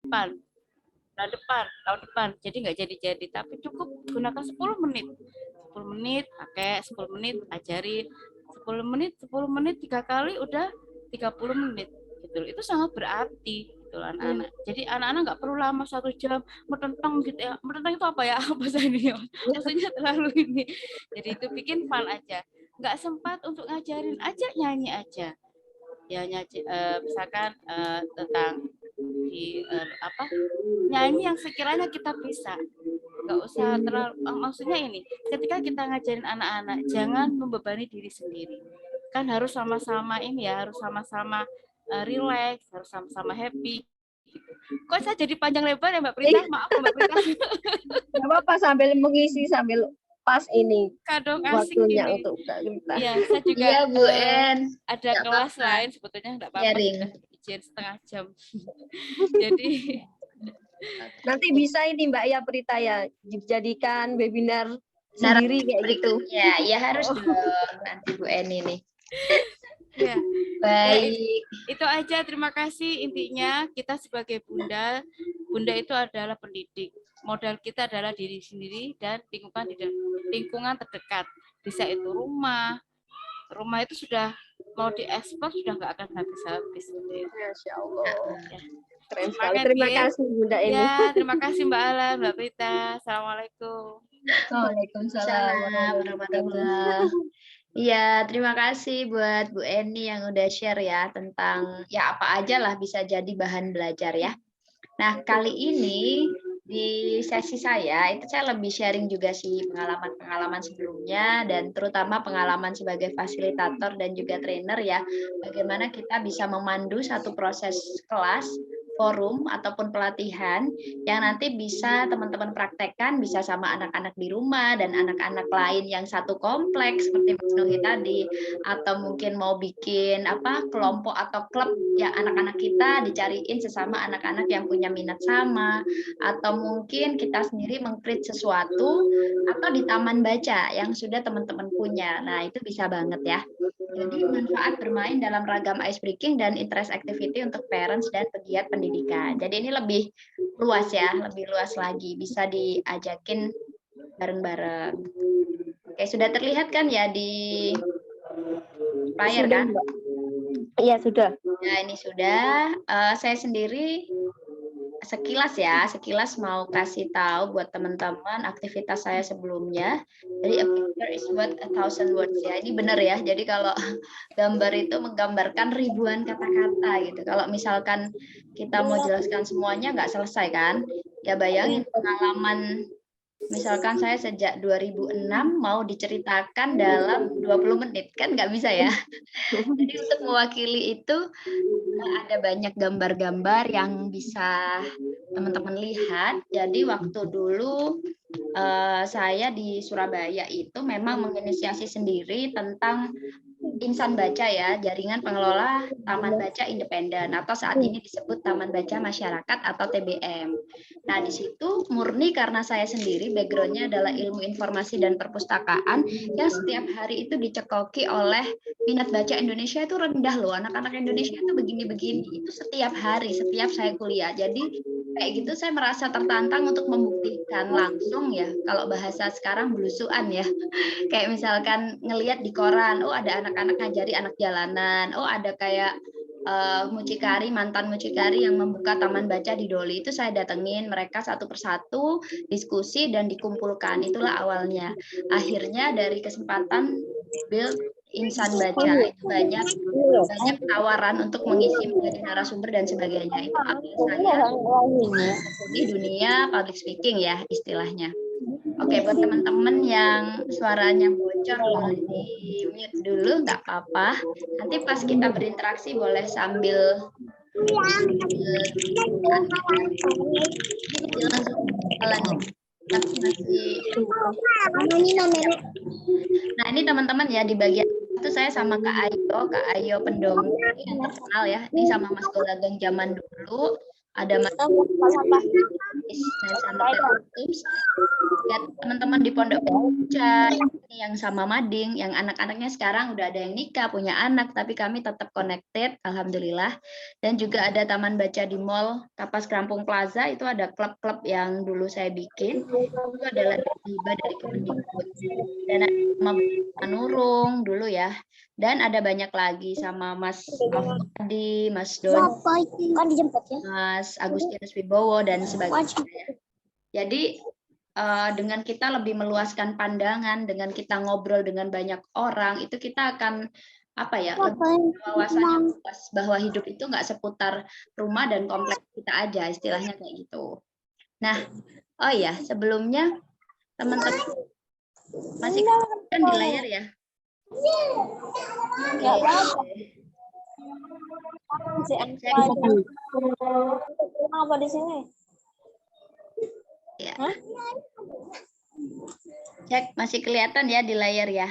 depan, tahun depan. Jadi nggak jadi-jadi, tapi cukup gunakan 10 menit. 10 menit, pakai 10 menit, ajarin. 10 menit 3 kali udah 30 menit. Gitu. Itu sangat berarti gitu anak-anak. Jadi anak-anak nggak perlu lama 1 jam metentang gitu ya. Metentang itu apa ya? Bahasa ini maksudnya terlalu ini. Jadi itu bikin fun aja. Nggak sempat untuk ngajarin aja, nyanyi aja. Ya nyanyi, misalkan tentang di apa nyanyi yang sekiranya kita bisa, nggak usah terlalu, maksudnya ini ketika kita ngajarin anak-anak jangan membebani diri sendiri, kan harus sama-sama ini ya, harus sama-sama relax, harus sama-sama happy gitu. Kok saya jadi panjang lebar ya Mbak Prita, maaf Mbak Prita. Nggak apa-apa, sambil mengisi, sambil pas ini Kadang asik waktunya ini. untuk Kak Gita. Iya, saya juga Iya Bu En, ada nggak kelas apa-apa. lain sebetulnya nggak apa-apa, Sharing. sudah izin setengah jam. Jadi Nanti bisa ini Mbak ya Prita ya, dijadikan webinar sendiri kayak gitu. berikutnya, ya harus dong nanti Bu En ini. ya, Baik. itu aja. Terima kasih. Intinya kita sebagai bunda, bunda itu adalah pendidik. Modal kita adalah diri sendiri dan lingkungan terdekat. Bisa itu rumah. Rumah itu sudah mau diekspor sudah nggak akan habis-habis. Masya Allah. Ya. Keren sekali. Terima kasih Bunda ini. Ya, terima kasih Mbak Alan, Mbak Prita. Assalamualaikum. Waalaikumsalam Warahmatullahi. Iya, terima kasih buat Bu Eni yang udah share ya tentang ya apa aja lah bisa jadi bahan belajar ya. Nah, kali ini di sesi saya itu saya lebih sharing juga sih pengalaman-pengalaman sebelumnya dan terutama pengalaman sebagai fasilitator dan juga trainer ya. Bagaimana kita bisa memandu satu proses kelas, forum ataupun pelatihan yang nanti bisa teman-teman praktekkan bisa sama anak-anak di rumah dan anak-anak lain yang satu kompleks seperti Mas Nuhi tadi, atau mungkin mau bikin apa kelompok atau klub ya anak-anak kita dicariin sesama anak-anak yang punya minat sama, atau mungkin kita sendiri meng-create sesuatu atau di taman baca yang sudah teman-teman punya. Nah, itu bisa banget ya. Jadi manfaat bermain dalam ragam ice breaking dan interest activity untuk parents dan pegiat pendidikan. Jadi ini lebih luas ya, lebih luas lagi. Bisa diajakin bareng-bareng. Oke, sudah terlihat kan ya di layar kan? Iya, sudah. Ya, ini sudah. Saya sendiri sekilas mau kasih tahu buat teman-teman aktivitas saya sebelumnya. Jadi a picture is worth 1,000 words ya. Ini benar ya. Jadi kalau gambar itu menggambarkan ribuan kata-kata gitu. Kalau misalkan kita mau jelaskan semuanya nggak selesai kan? Ya bayangin pengalaman. Misalkan saya sejak 2006 mau diceritakan dalam 20 menit, kan nggak bisa ya. Jadi untuk mewakili itu ada banyak gambar-gambar yang bisa teman-teman lihat. Jadi waktu dulu saya di Surabaya itu memang menginisiasi sendiri tentang Insan Baca ya, Jaringan Pengelola Taman Baca Independen atau saat ini disebut Taman Baca Masyarakat atau TBM. Nah, di situ murni karena saya sendiri background-nya adalah ilmu informasi dan perpustakaan yang setiap hari itu dicekoki oleh minat baca Indonesia itu rendah loh. Anak-anak Indonesia itu begini-begini. Itu setiap hari, setiap saya kuliah. Jadi kayak gitu saya merasa tertantang untuk membuktikan langsung ya. Kalau bahasa sekarang belusuan ya. Kayak misalkan ngelihat di koran, oh ada anak-anak ngajari anak jalanan, oh ada kayak mucikari, mantan mucikari yang membuka taman baca di Doli, itu saya datengin mereka satu persatu, diskusi dan dikumpulkan. Itulah awalnya. Akhirnya dari kesempatan build Insan Baca itu banyak tawaran untuk mengisi menjadi narasumber dan sebagainya. Itu awal saya di dunia public speaking ya istilahnya. Oke, buat teman-teman yang suaranya bocor boleh di mute dulu, nggak apa-apa. Nanti pas kita berinteraksi boleh sambil langsung jalan. Tapi masih. Nah ini teman-teman ya di bagian itu saya sama Kak Ayo pendongeng yang terkenal ya. Ini sama Mas Golagang zaman dulu. ada sampah. sama Tools. Lihat teman-teman di Pondok Baca yang sama Mading, yang anak-anaknya sekarang udah ada yang nikah, punya anak, tapi kami tetap connected, alhamdulillah. Dan juga ada taman baca di Mall Kapas Kerampung Plaza, itu ada klub-klub yang dulu saya bikin. Itu adalah hibah dari Kemendikbud. Dan ada sama Nurung dulu ya. Dan ada banyak lagi sama Mas Afadi, Mas Don, Kan dijemput ya. Mas Agustinus Wibowo dan sebagainya. Jadi dengan kita lebih meluaskan pandangan, dengan kita ngobrol dengan banyak orang, itu kita akan lebih wawasannya luas bahwa hidup itu nggak seputar rumah dan kompleks kita aja, istilahnya kayak gitu. Nah, oh ya, sebelumnya teman-teman masih kan di layar ya? Apa di sini? Ya. Cek, masih kelihatan ya di layar ya?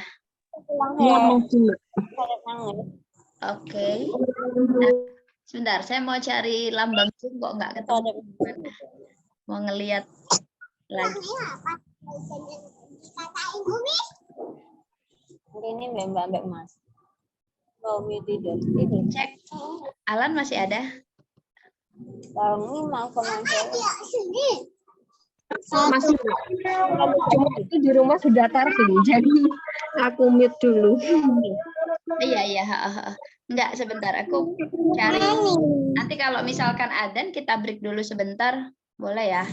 Oke. Nah, sebentar, saya mau cari lambang Zoom kok nggak ketemu. Mau ngelihat lagi. Ini Mbak Mas. Oh, tidur. Cek. Alan masih ada? Ini mau Masih cuma itu di rumah sudah tarzim, jadi aku mute dulu. Iya. Enggak, sebentar. Aku cari. Nanti kalau misalkan adzan, kita break dulu sebentar. Boleh ya?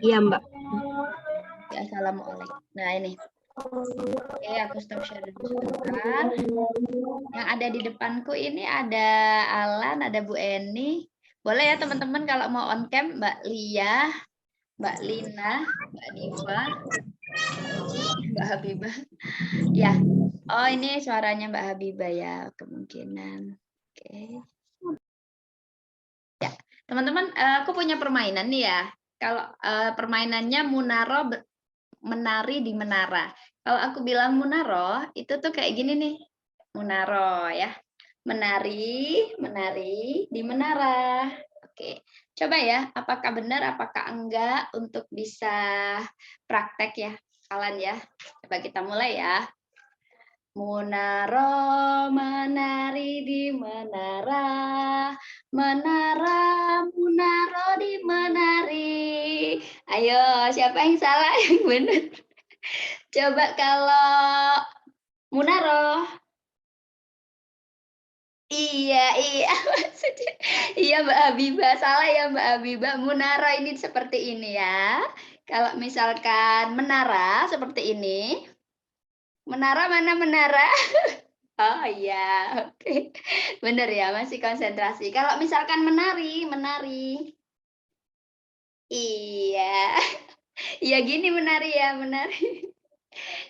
Iya, Mbak. Ya, assalamualaikum. Nah, ini. Oke, aku stop share dulu sebentar. Yang ada di depanku ini ada Alan, ada Bu Eni. Boleh ya teman-teman kalau mau on cam, Mbak Lia, Mbak Lina, Mbak Diva, Mbak Habibah. Ya, oh ini suaranya Mbak Habibah ya, kemungkinan. Oke. Ya, teman-teman, aku punya permainan nih ya. Kalau permainannya Munaro menari di menara. Kalau aku bilang Munaro, itu tuh kayak gini nih. Munaro ya. Menari di menara. Oke, coba ya, apakah benar, apakah enggak untuk bisa praktek ya, kalian ya. Coba kita mulai ya. Munaro menari di menara, Munaro di menari. Ayo, siapa yang salah, yang benar? Coba kalau Munaro. Iya, maksudnya. Iya Mbak Habibah, salah ya Mbak Habibah. Munara ini seperti ini ya. Kalau misalkan menara seperti ini. Menara mana menara? Oh iya, oke. Bener ya, masih konsentrasi. Kalau misalkan menari. Iya. Iya gini menari ya, menari.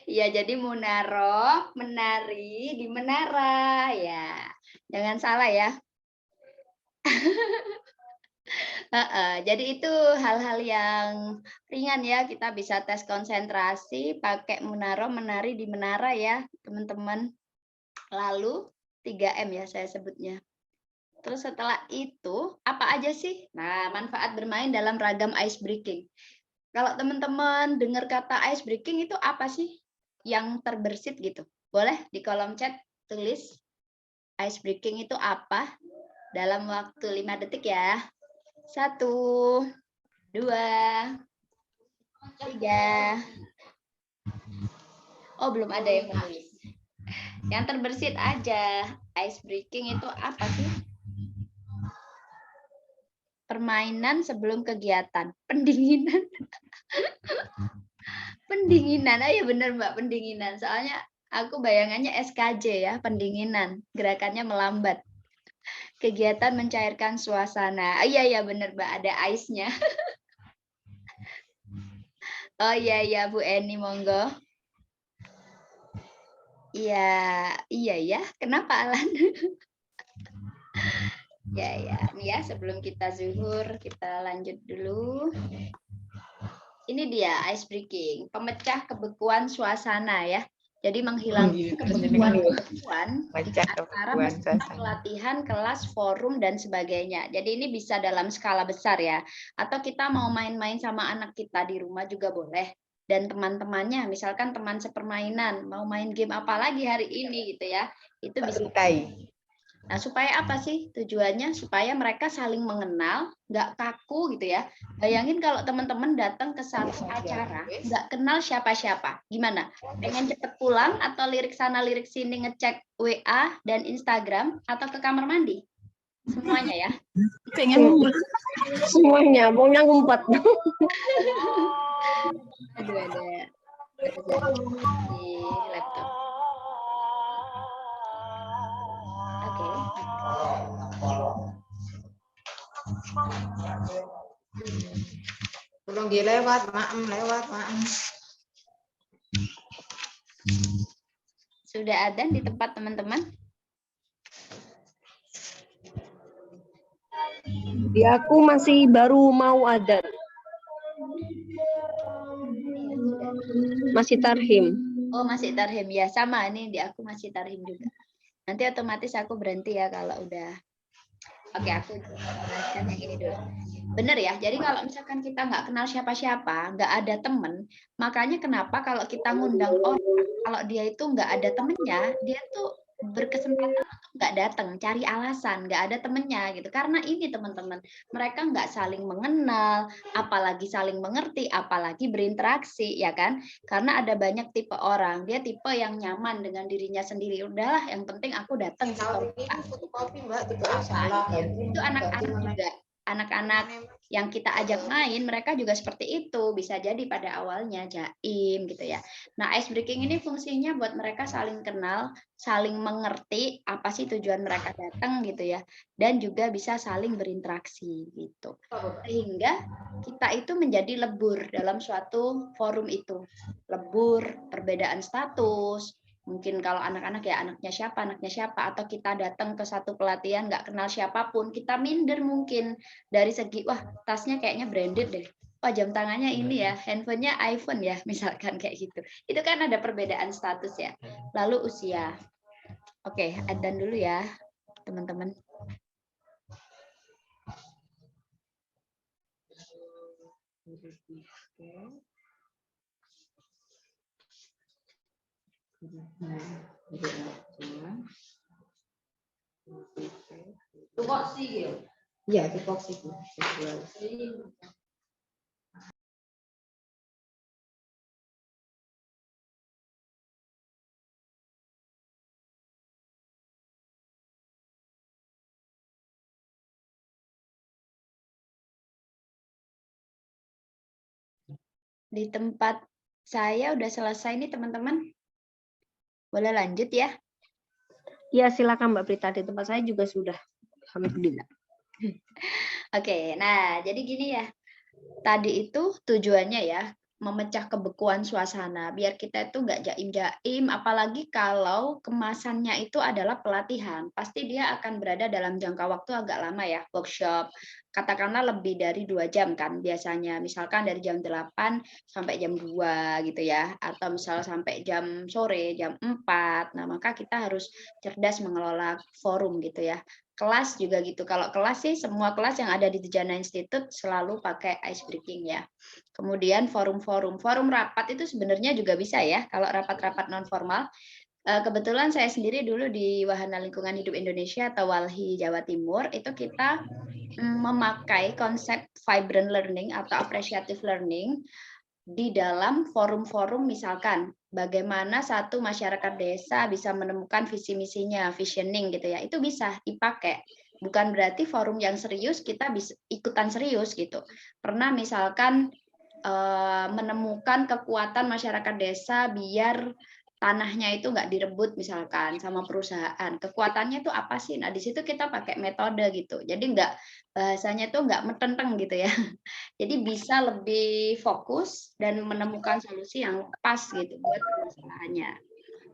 Iya, jadi Munaro menari di menara ya. Jangan salah ya. Jadi itu hal-hal yang ringan ya, kita bisa tes konsentrasi pakai Munaro menari di menara ya, teman-teman. Lalu 3M ya saya sebutnya. Terus setelah itu apa aja sih? Nah, manfaat bermain dalam ragam ice breaking. Kalau teman-teman dengar kata ice breaking itu apa sih yang terbersit gitu? Boleh di kolom chat tulis ice breaking itu apa dalam waktu 5 detik ya. 1, 2, 3. Oh, belum ada yang menulis. Yang terbersit aja. Ice breaking itu apa sih? Permainan sebelum kegiatan. Pendinginan. Pendinginan. Oh ya benar Mbak, pendinginan. Soalnya aku bayangannya SKJ ya, pendinginan. Gerakannya melambat. Kegiatan mencairkan suasana. Oh, iya benar Mbak, ada ice-nya. Oh iya Bu Eni monggo. Iya ya. Kenapa Alan? Ya. Nih ya, sebelum kita zuhur, kita lanjut dulu. Ini dia ice breaking, pemecah kebekuan suasana ya. Jadi menghilangkan kebekuan antara peserta pelatihan, kelas, forum, dan sebagainya. Jadi ini bisa dalam skala besar ya. Atau kita mau main-main sama anak kita di rumah juga boleh. Dan teman-temannya, misalkan teman sepermainan, mau main game apa lagi hari ini gitu ya. Itu bisa. Nah, supaya apa sih tujuannya? Supaya mereka saling mengenal, nggak kaku gitu ya. Bayangin kalau teman-teman datang ke satu acara, nggak kenal siapa-siapa. Gimana? Pengen cepet pulang atau lirik sana lirik sini ngecek WA dan Instagram atau ke kamar mandi? Semuanya ya. Pengen ngumpul. Semuanya, maunya ngumpet. Aduh, ada di laptop. Oke. Belum lewat, maem. Sudah ada di tempat teman-teman? Di aku masih baru mau ada. Masih tarhim. Oh, masih tarhim ya. Sama ini di aku masih tarhim juga. Nanti otomatis aku berhenti ya kalau udah. Oke, aku jelaskan yang ini dulu. Bener ya, jadi kalau misalkan kita nggak kenal siapa-siapa, nggak ada temen, makanya kenapa kalau kita ngundang orang, kalau dia itu nggak ada temennya, dia tuh berkesempatan untuk nggak datang, cari alasan, nggak ada temennya gitu. Karena ini teman-teman, mereka nggak saling mengenal, apalagi saling mengerti, apalagi berinteraksi, ya kan? Karena ada banyak tipe orang, dia tipe yang nyaman dengan dirinya sendiri. Udahlah, yang penting aku datang. Fotokopi Mbak, Itu anak-anak juga. Anak-anak yang kita ajak main, mereka juga seperti itu. Bisa jadi pada awalnya jaim gitu ya. Nah, ice breaking ini fungsinya buat mereka saling kenal, saling mengerti apa sih tujuan mereka datang gitu ya. Dan juga bisa saling berinteraksi gitu. Sehingga kita itu menjadi lebur dalam suatu forum itu. Lebur, perbedaan status, mungkin kalau anak-anak ya anaknya siapa, atau kita datang ke satu pelatihan nggak kenal siapapun, kita minder mungkin dari segi, wah tasnya kayaknya branded deh, wah jam tangannya ini ya, handphonenya iPhone ya, misalkan kayak gitu. Itu kan ada perbedaan status ya. Lalu usia. Oke, adzan dulu ya, teman-teman. Tupoksi gitu. Iya, tupoksi. Di tempat saya udah selesai nih teman-teman. Boleh lanjut ya? Ya, silakan Mbak Prita. Di tempat saya juga sudah. Alhamdulillah. Oke, nah jadi gini ya. Tadi itu tujuannya ya, memecah kebekuan suasana biar kita itu nggak jaim-jaim, apalagi kalau kemasannya itu adalah pelatihan, pasti dia akan berada dalam jangka waktu agak lama ya, workshop katakanlah lebih dari 2 jam kan biasanya, misalkan dari jam 8 sampai jam 2 gitu ya, atau misal sampai jam sore jam 4. Nah maka kita harus cerdas mengelola forum gitu ya. Kelas juga gitu. Kalau kelas sih semua kelas yang ada di Dejana Institute selalu pakai ice breaking ya. Kemudian forum-forum. Forum rapat itu sebenarnya juga bisa ya kalau rapat-rapat non formal. Kebetulan saya sendiri dulu di Wahana Lingkungan Hidup Indonesia atau WALHI Jawa Timur itu kita memakai konsep vibrant learning atau appreciative learning di dalam forum-forum, misalkan bagaimana satu masyarakat desa bisa menemukan visi misinya, visioning gitu ya, itu bisa dipakai. Bukan berarti forum yang serius kita bisa ikutan serius gitu. Pernah misalkan menemukan kekuatan masyarakat desa biar tanahnya itu nggak direbut misalkan sama perusahaan. Kekuatannya itu apa sih? Nah di situ kita pakai metode gitu. Jadi nggak bahasanya itu nggak metenteng gitu ya. Jadi bisa lebih fokus dan menemukan solusi yang pas gitu buat permasalahannya.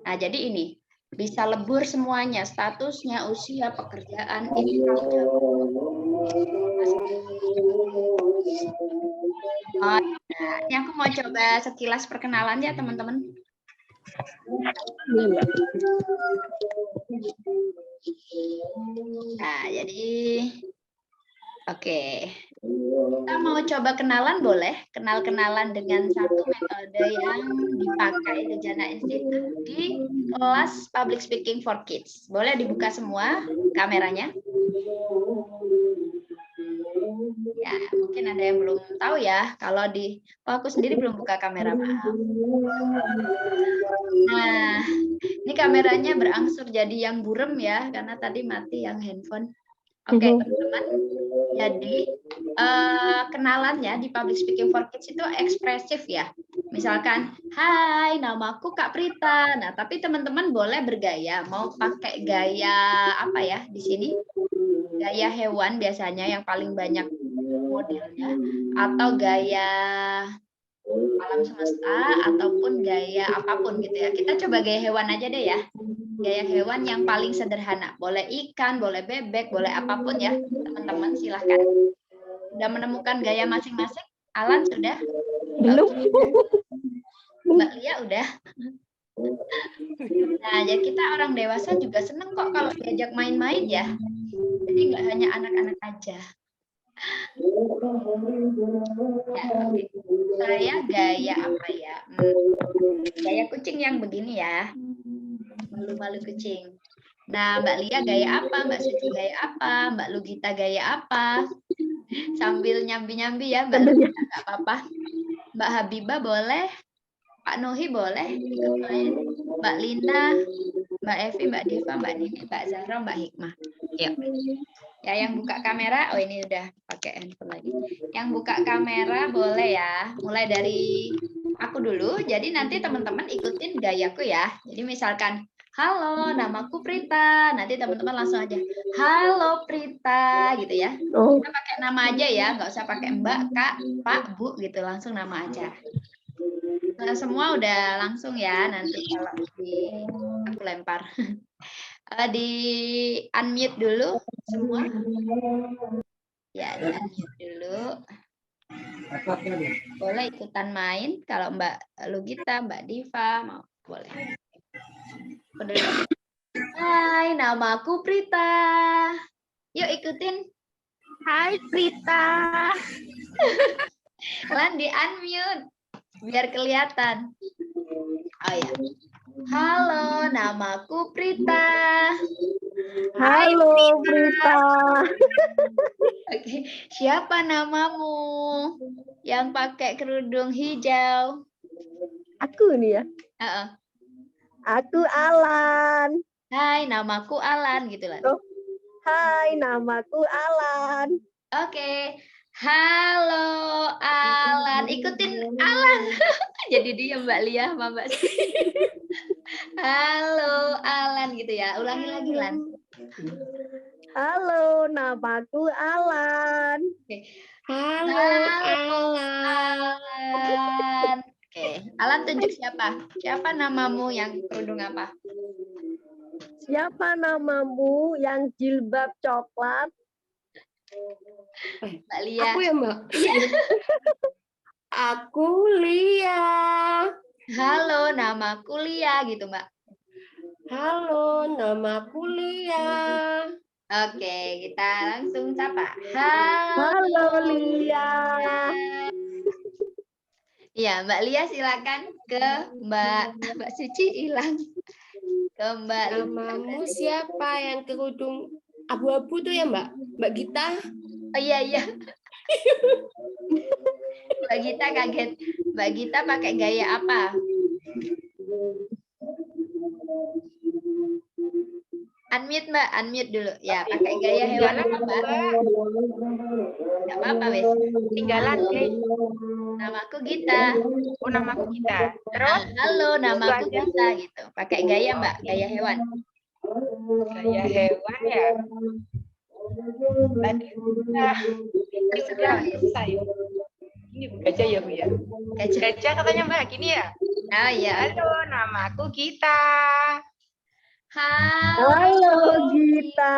Nah jadi ini bisa lebur semuanya, statusnya, usia, pekerjaan, ini tanggung jawab. Nah, ini aku mau coba sekilas perkenalan ya teman-teman. Nah, jadi oke. Kita mau coba kenalan boleh? Kenal-kenalan dengan satu metode yang dipakai di Jana Institute di kelas Public Speaking for Kids. Boleh dibuka semua kameranya? Ya, mungkin ada yang belum tahu ya. Kalau aku sendiri belum buka kamera, maaf. Nah, ini kameranya berangsur jadi yang burem ya, karena tadi mati yang handphone. Oke, teman-teman. Jadi, kenalannya di Public Speaking for Kids itu ekspresif ya. Misalkan, hai, namaku Kak Prita. Nah, tapi teman-teman boleh bergaya. Mau pakai gaya apa ya di sini? Gaya hewan biasanya yang paling banyak modelnya. Atau gaya alam semesta, ataupun gaya apapun gitu ya. Kita coba gaya hewan aja deh ya. Gaya hewan yang paling sederhana. Boleh ikan, boleh bebek, boleh apapun ya. Teman-teman silahkan. Sudah menemukan gaya masing-masing? Alan sudah? Belum. Mbak Lia udah? Nah, jadi kita orang dewasa juga seneng kok kalau diajak main-main ya. Jadi nggak hanya anak-anak aja. Ya, oke. Saya gaya apa ya? Gaya kucing yang begini ya. Malu-malu kucing. Nah, Mbak Lia gaya apa? Mbak Suci gaya apa? Mbak Lugita gaya apa? Sambil nyambi-nyambi ya, Mbak Lugita, nggak apa-apa. Mbak Habibah boleh. Pak Nohi boleh ikut main. Mbak Linda, Mbak Evi, Mbak Diva, Mbak Nini, Mbak Zahra, Mbak Hikmah. Yuk. Ya, yang buka kamera, oh ini udah pakai handphone lagi. Yang buka kamera boleh ya. Mulai dari aku dulu. Jadi nanti teman-teman ikutin gayaku ya. Jadi misalkan, halo, namaku Prita. Nanti teman-teman langsung aja, halo Prita, gitu ya. Kita pakai nama aja ya, nggak usah pakai Mbak, Kak, Pak, Bu, gitu. Langsung nama aja. Nah, semua udah langsung ya nanti kalau aku lempar. Di unmute dulu semua. Ya, di unmute dulu. Boleh ikutan main kalau Mbak Lugita, Mbak Diva mau boleh. Hai, namaku Prita. Yuk ikutin. Hai Prita. Lan di unmute biar kelihatan. Oh ya. Halo, namaku Prita. Halo Prita. Oke, siapa namamu yang pakai kerudung hijau? Aku nih ya. Uh-uh. Aku Alan. Hai, namaku Alan gitu lah. Hai, namaku Alan. Oke. Halo Alan, ikutin Alan. Jadi dia Mbak Lia sama Mbak Siti. Halo Alan gitu ya. Ulangi lagi Lan. Halo, namaku Alan. Oke. Halo, Alan. Oke, Alan tunjuk siapa? Siapa namamu yang kerudung apa? Siapa namamu yang jilbab coklat? Mbak Lia. aku ya Mbak. Aku Lia. Halo, namaku Lia gitu, Mbak. Halo, namaku Lia. Oke, kita langsung sapa. Halo Lia. Iya, Mbak Lia silakan ke Mbak Suci hilang. Ke Mbak Namamu siapa yang kerudung abu-abu tuh ya Mbak? Mbak Gita? Oh iya. Mbak Gita kaget. Mbak Gita pakai gaya apa? Unmute Mbak, unmute dulu. Ya, pakai gaya hewan apa Mbak? Nggak apa-apa wes. Tinggalan nih. Namaku Gita. Oh, namaku Gita. Terus Halo, namaku Gita gitu. Pakai gaya Mbak, gaya hewan. gaya hewan ya. Tadi Terserah. ini gajah ya Bu ya. Gajah katanya Mbak gini ya. Oh iya. Halo, namaku Gita. Halo Gita.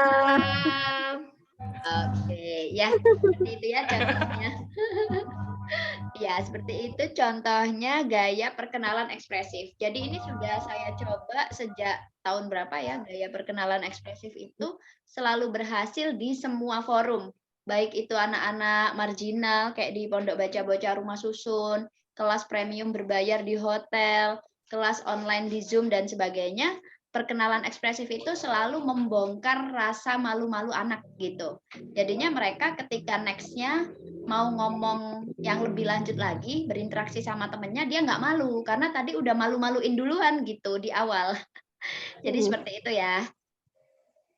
Oke, ya seperti itu ya contohnya. Ya, seperti itu contohnya gaya perkenalan ekspresif. Jadi ini sudah saya coba sejak tahun berapa ya, gaya perkenalan ekspresif itu selalu berhasil di semua forum. Baik itu anak-anak marginal kayak di Pondok Baca Bocah Rumah Susun, kelas premium berbayar di hotel, kelas online di Zoom dan sebagainya. Perkenalan ekspresif itu selalu membongkar rasa malu-malu anak gitu. Jadinya mereka ketika next-nya mau ngomong yang lebih lanjut lagi, berinteraksi sama temennya, dia nggak malu karena tadi udah malu-maluin duluan gitu di awal. Jadi seperti itu ya.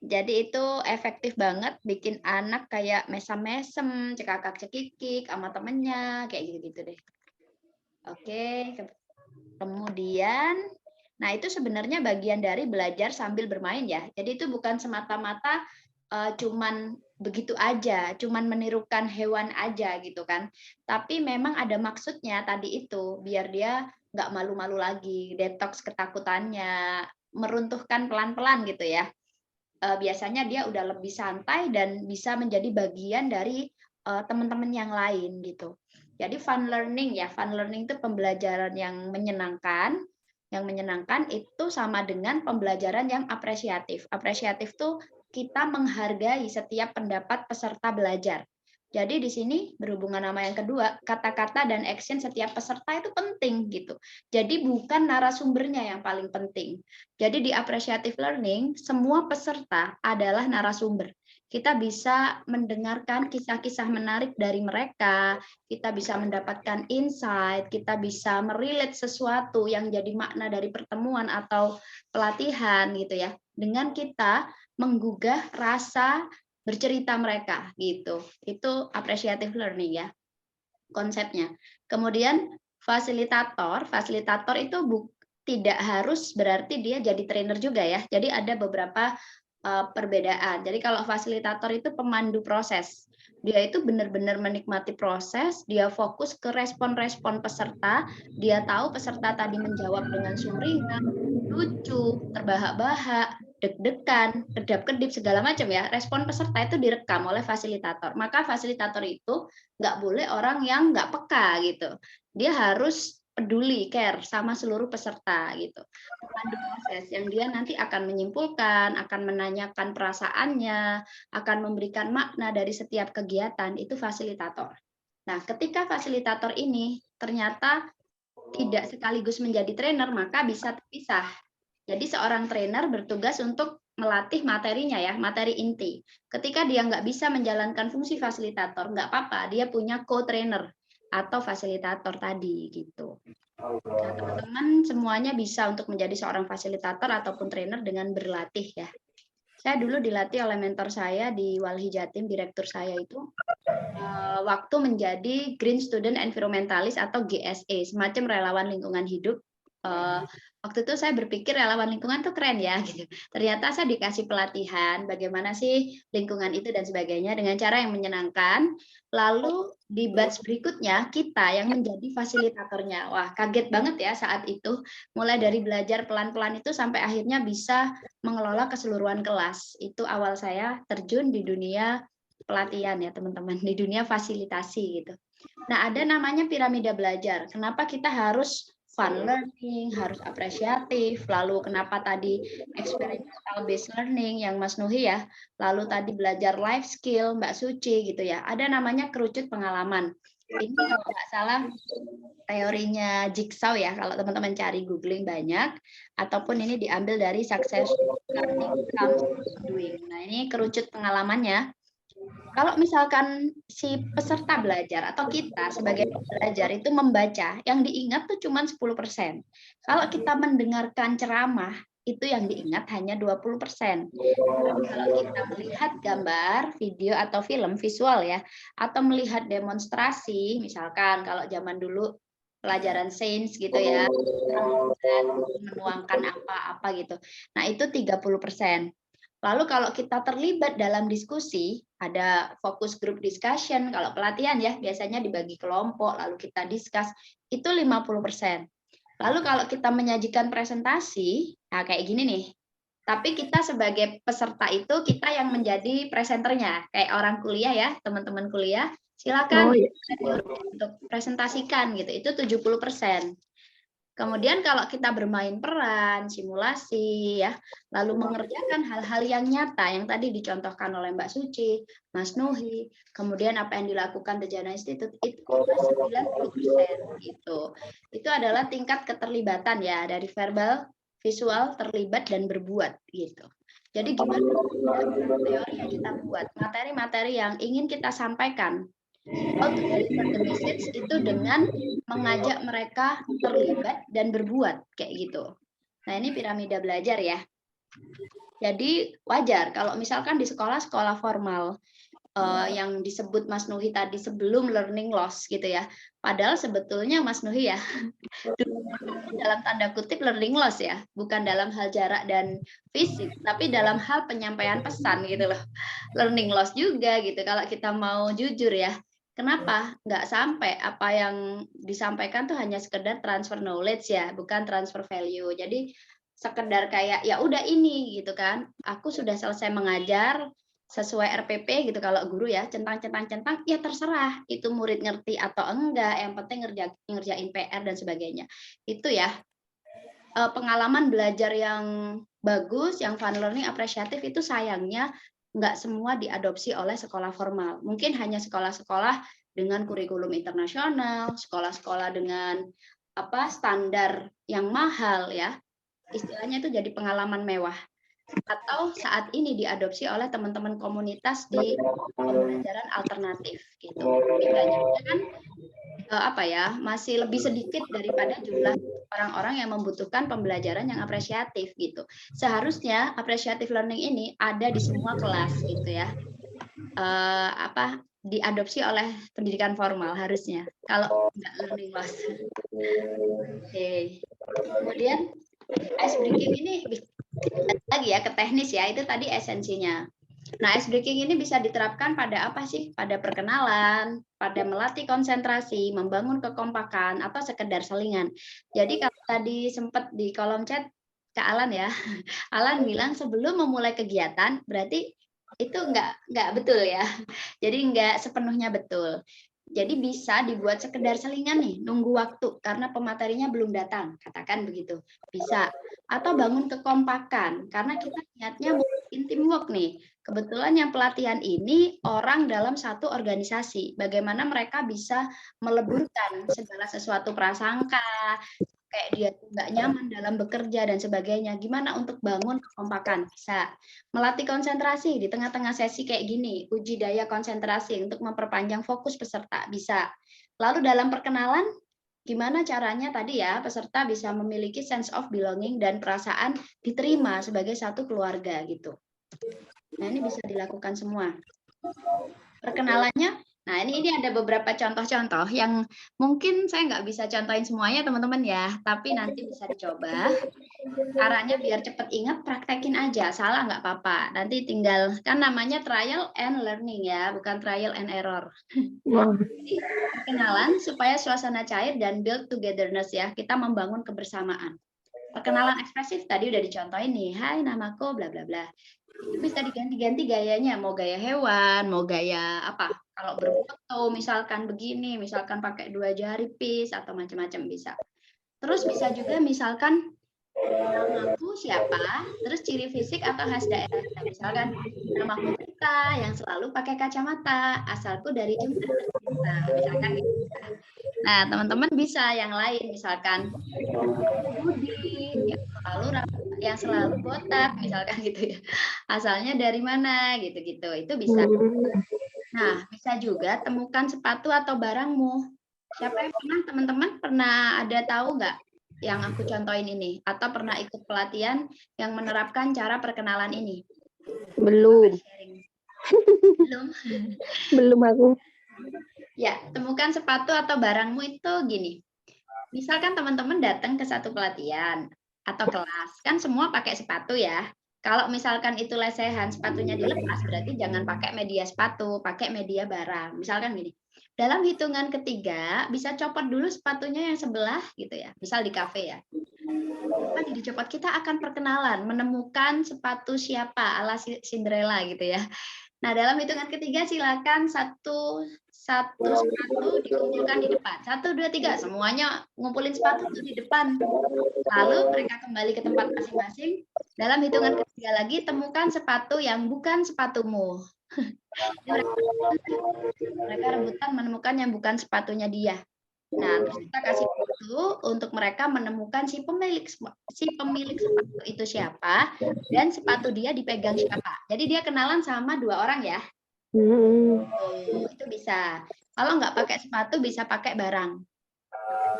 Jadi itu efektif banget bikin anak kayak mesem-mesem, cekakak-cekikik sama temennya, kayak gitu-gitu deh. Oke, kemudian, nah itu sebenarnya bagian dari belajar sambil bermain ya. Jadi itu bukan semata-mata cuman begitu aja, cuman menirukan hewan aja gitu kan. Tapi memang ada maksudnya tadi itu, biar dia nggak malu-malu lagi, detox ketakutannya, meruntuhkan pelan-pelan gitu ya. Biasanya dia udah lebih santai dan bisa menjadi bagian dari teman-teman yang lain gitu. Jadi fun learning ya, fun learning itu pembelajaran yang menyenangkan. Yang menyenangkan itu sama dengan pembelajaran yang apresiatif. Apresiatif tuh kita menghargai setiap pendapat peserta belajar. Jadi di sini berhubungan sama yang kedua, kata-kata dan action setiap peserta itu penting gitu. Jadi bukan narasumbernya yang paling penting. Jadi di appreciative learning, semua peserta adalah narasumber. Kita bisa mendengarkan kisah-kisah menarik dari mereka, kita bisa mendapatkan insight, kita bisa merelate sesuatu yang jadi makna dari pertemuan atau pelatihan gitu ya. Dengan kita menggugah rasa bercerita mereka gitu. Itu appreciative learning ya konsepnya. Kemudian fasilitator itu tidak harus berarti dia jadi trainer juga ya. Jadi ada beberapa perbedaan. Jadi kalau fasilitator itu pemandu proses. Dia itu benar-benar menikmati proses, dia fokus ke respon-respon peserta, dia tahu peserta tadi menjawab dengan sumringah, lucu, terbahak-bahak, deg-degan, kedap-kedip, segala macam ya. Respon peserta itu direkam oleh fasilitator. Maka fasilitator itu nggak boleh orang yang nggak peka gitu. Dia harus peduli, care sama seluruh peserta gitu. Pemandu proses yang dia nanti akan menyimpulkan, akan menanyakan perasaannya, akan memberikan makna dari setiap kegiatan, itu fasilitator. Nah, ketika fasilitator ini ternyata tidak sekaligus menjadi trainer, maka bisa terpisah. Jadi seorang trainer bertugas untuk melatih materinya ya, materi inti. Ketika dia nggak bisa menjalankan fungsi fasilitator, nggak apa-apa, dia punya co-trainer atau fasilitator tadi gitu. Nah, teman-teman semuanya bisa untuk menjadi seorang fasilitator ataupun trainer dengan berlatih ya. Saya dulu dilatih oleh mentor saya di Walhi Jatim, direktur saya itu waktu menjadi Green Student Environmentalist atau GSE, semacam relawan lingkungan hidup. Waktu itu saya berpikir relawan lingkungan tuh keren ya gitu. Ternyata saya dikasih pelatihan bagaimana sih lingkungan itu dan sebagainya dengan cara yang menyenangkan. Lalu di batch berikutnya kita yang menjadi fasilitatornya. Wah, kaget banget ya saat itu. Mulai dari belajar pelan-pelan itu sampai akhirnya bisa mengelola keseluruhan kelas. Itu awal saya terjun di dunia pelatihan ya teman-teman, di dunia fasilitasi gitu. Nah, ada namanya piramida belajar. Kenapa kita harus fun learning, harus apresiatif, lalu kenapa tadi experimental based learning yang Mas Nuhi ya, lalu tadi belajar life skill Mbak Suci gitu ya. Ada namanya kerucut pengalaman. Ini kalau nggak salah teorinya Jigsaw ya, kalau teman-teman cari googling banyak, ataupun ini diambil dari success learning comes doing. Nah, ini kerucut pengalamannya. Kalau misalkan si peserta belajar atau kita sebagai pelajar itu membaca, yang diingat tuh cuma 10%. Kalau kita mendengarkan ceramah, itu yang diingat hanya 20%. Kalau kita melihat gambar, video atau film visual ya, atau melihat demonstrasi, misalkan kalau zaman dulu pelajaran sains gitu ya, menuangkan apa-apa gitu. Nah, itu 30%. Lalu kalau kita terlibat dalam diskusi, ada fokus group discussion, kalau pelatihan ya biasanya dibagi kelompok, lalu kita discuss, itu 50%. Lalu kalau kita menyajikan presentasi, nah kayak gini nih, Tapi kita sebagai peserta itu kita yang menjadi presenternya, kayak orang kuliah ya, teman-teman kuliah, silakan untuk presentasikan gitu. Itu 70%. Kemudian kalau kita bermain peran, simulasi ya, lalu mengerjakan hal-hal yang nyata yang tadi dicontohkan oleh Mbak Suci, Mas Nuhi, kemudian apa yang dilakukan The Jana Institute itu 90% gitu. Itu adalah tingkat keterlibatan ya dari verbal, visual, terlibat dan berbuat gitu. Jadi gimana teori yang kita buat, materi-materi yang ingin kita sampaikan. How to deliver the message itu dengan mengajak mereka terlibat dan berbuat kayak gitu. Nah, ini piramida belajar ya. Jadi wajar kalau misalkan di sekolah-sekolah formal yang disebut Mas Nuhi tadi sebelum learning loss gitu ya. Padahal sebetulnya Mas Nuhi ya dalam tanda kutip learning loss ya, bukan dalam hal jarak dan fisik, tapi dalam hal penyampaian pesan gitu loh. Learning loss juga gitu kalau kita mau jujur ya. Kenapa nggak sampai apa yang disampaikan tuh hanya sekedar transfer knowledge ya, bukan transfer value. Jadi sekedar kayak ya udah ini gitu kan, aku sudah selesai mengajar sesuai RPP gitu kalau guru ya, centang ya terserah itu murid ngerti atau enggak, yang penting ngerjain PR dan sebagainya. Itu ya pengalaman belajar yang bagus, yang fun learning, apresiatif itu sayangnya nggak semua diadopsi oleh sekolah formal. Mungkin hanya sekolah-sekolah dengan kurikulum internasional, sekolah-sekolah dengan standar yang mahal ya. Istilahnya itu jadi pengalaman mewah. Atau saat ini diadopsi oleh teman-teman komunitas di pembelajaran alternatif gitu. Tapi banyaknya kan masih lebih sedikit daripada jumlah orang-orang yang membutuhkan pembelajaran yang apresiatif gitu. Seharusnya apresiatif learning ini ada di semua kelas gitu ya. Diadopsi oleh pendidikan formal harusnya. Kalau nggak learning loss. Oke. Kemudian ice breaking ini lagi ya ke teknis ya, itu tadi esensinya. Nah, ice breaking ini bisa diterapkan pada apa sih? Pada perkenalan, pada melatih konsentrasi, membangun kekompakan, atau sekedar selingan. Jadi kalau tadi sempat di kolom chat Kak Alan ya, Alan bilang sebelum memulai kegiatan, berarti itu nggak betul ya. Jadi nggak sepenuhnya betul. Jadi bisa dibuat sekedar selingan nih, nunggu waktu karena pematerinya belum datang, katakan begitu. Bisa. Atau bangun kekompakan, karena kita niatnya mau bikin teamwork nih. Kebetulan yang pelatihan ini orang dalam satu organisasi. Bagaimana mereka bisa meleburkan segala sesuatu prasangka, kayak dia nggak nyaman dalam bekerja dan sebagainya. Gimana untuk bangun kekompakan? Bisa. Melatih konsentrasi di tengah-tengah sesi kayak gini, uji daya konsentrasi untuk memperpanjang fokus peserta, bisa. Lalu dalam perkenalan, gimana caranya tadi ya peserta bisa memiliki sense of belonging dan perasaan diterima sebagai satu keluarga gitu. Nah, ini bisa dilakukan semua. Perkenalannya, nah ini ada beberapa contoh-contoh yang mungkin saya nggak bisa contohin semuanya teman-teman ya, tapi nanti bisa dicoba. Caranya biar cepet ingat, praktekin aja, salah nggak apa-apa. Nanti tinggal, kan namanya trial and learning ya, bukan trial and error. Jadi, perkenalan supaya suasana cair dan build togetherness ya, kita membangun kebersamaan. Perkenalan ekspresif tadi udah dicontohin nih, hai namaku bla bla bla. Itu bisa diganti-ganti gayanya, mau gaya hewan, mau gaya apa. Kalau berfoto misalkan begini, misalkan pakai 2 jari peace atau macam-macam bisa. Terus bisa juga misalkan namaku siapa, terus ciri fisik atau khas daerah. Nah, misalkan namaku Prita yang selalu pakai kacamata, asalku dari Jember. Nah, misalkan gitu. Nah, teman-teman bisa yang lain, misalkan Budi yang selalu botak, misalkan gitu ya. Asalnya dari mana, gitu-gitu. Itu bisa. Nah, bisa juga temukan sepatu atau barangmu. Siapa yang pernah, teman-teman, pernah ada tahu nggak yang aku contohin ini? Atau pernah ikut pelatihan yang menerapkan cara perkenalan ini? Belum. Belum? Belum aku. Ya, temukan sepatu atau barangmu itu gini. Misalkan teman-teman datang ke satu pelatihan atau kelas, kan semua pakai sepatu ya. Kalau misalkan itu lesehan, sepatunya dilepas, berarti jangan pakai media sepatu, pakai media barang. Misalkan gini, dalam hitungan ketiga, bisa copot dulu sepatunya yang sebelah gitu ya. Misal di kafe ya. Di Dijopot kita akan perkenalan, menemukan sepatu siapa ala Cinderella gitu ya. Nah, dalam hitungan ketiga silakan satu sepatu dikumpulkan di depan. 1, 2, 3, semuanya ngumpulin sepatu tuh di depan. Lalu mereka kembali ke tempat masing-masing. Dalam hitungan ketiga lagi temukan sepatu yang bukan sepatumu. Mereka rebutan menemukan yang bukan sepatunya dia. Nah, terus kita kasih waktu untuk mereka menemukan si pemilik sepatu itu siapa dan sepatu dia dipegang siapa. Jadi dia kenalan sama 2 orang ya. Itu bisa. Kalau nggak pakai sepatu bisa pakai barang.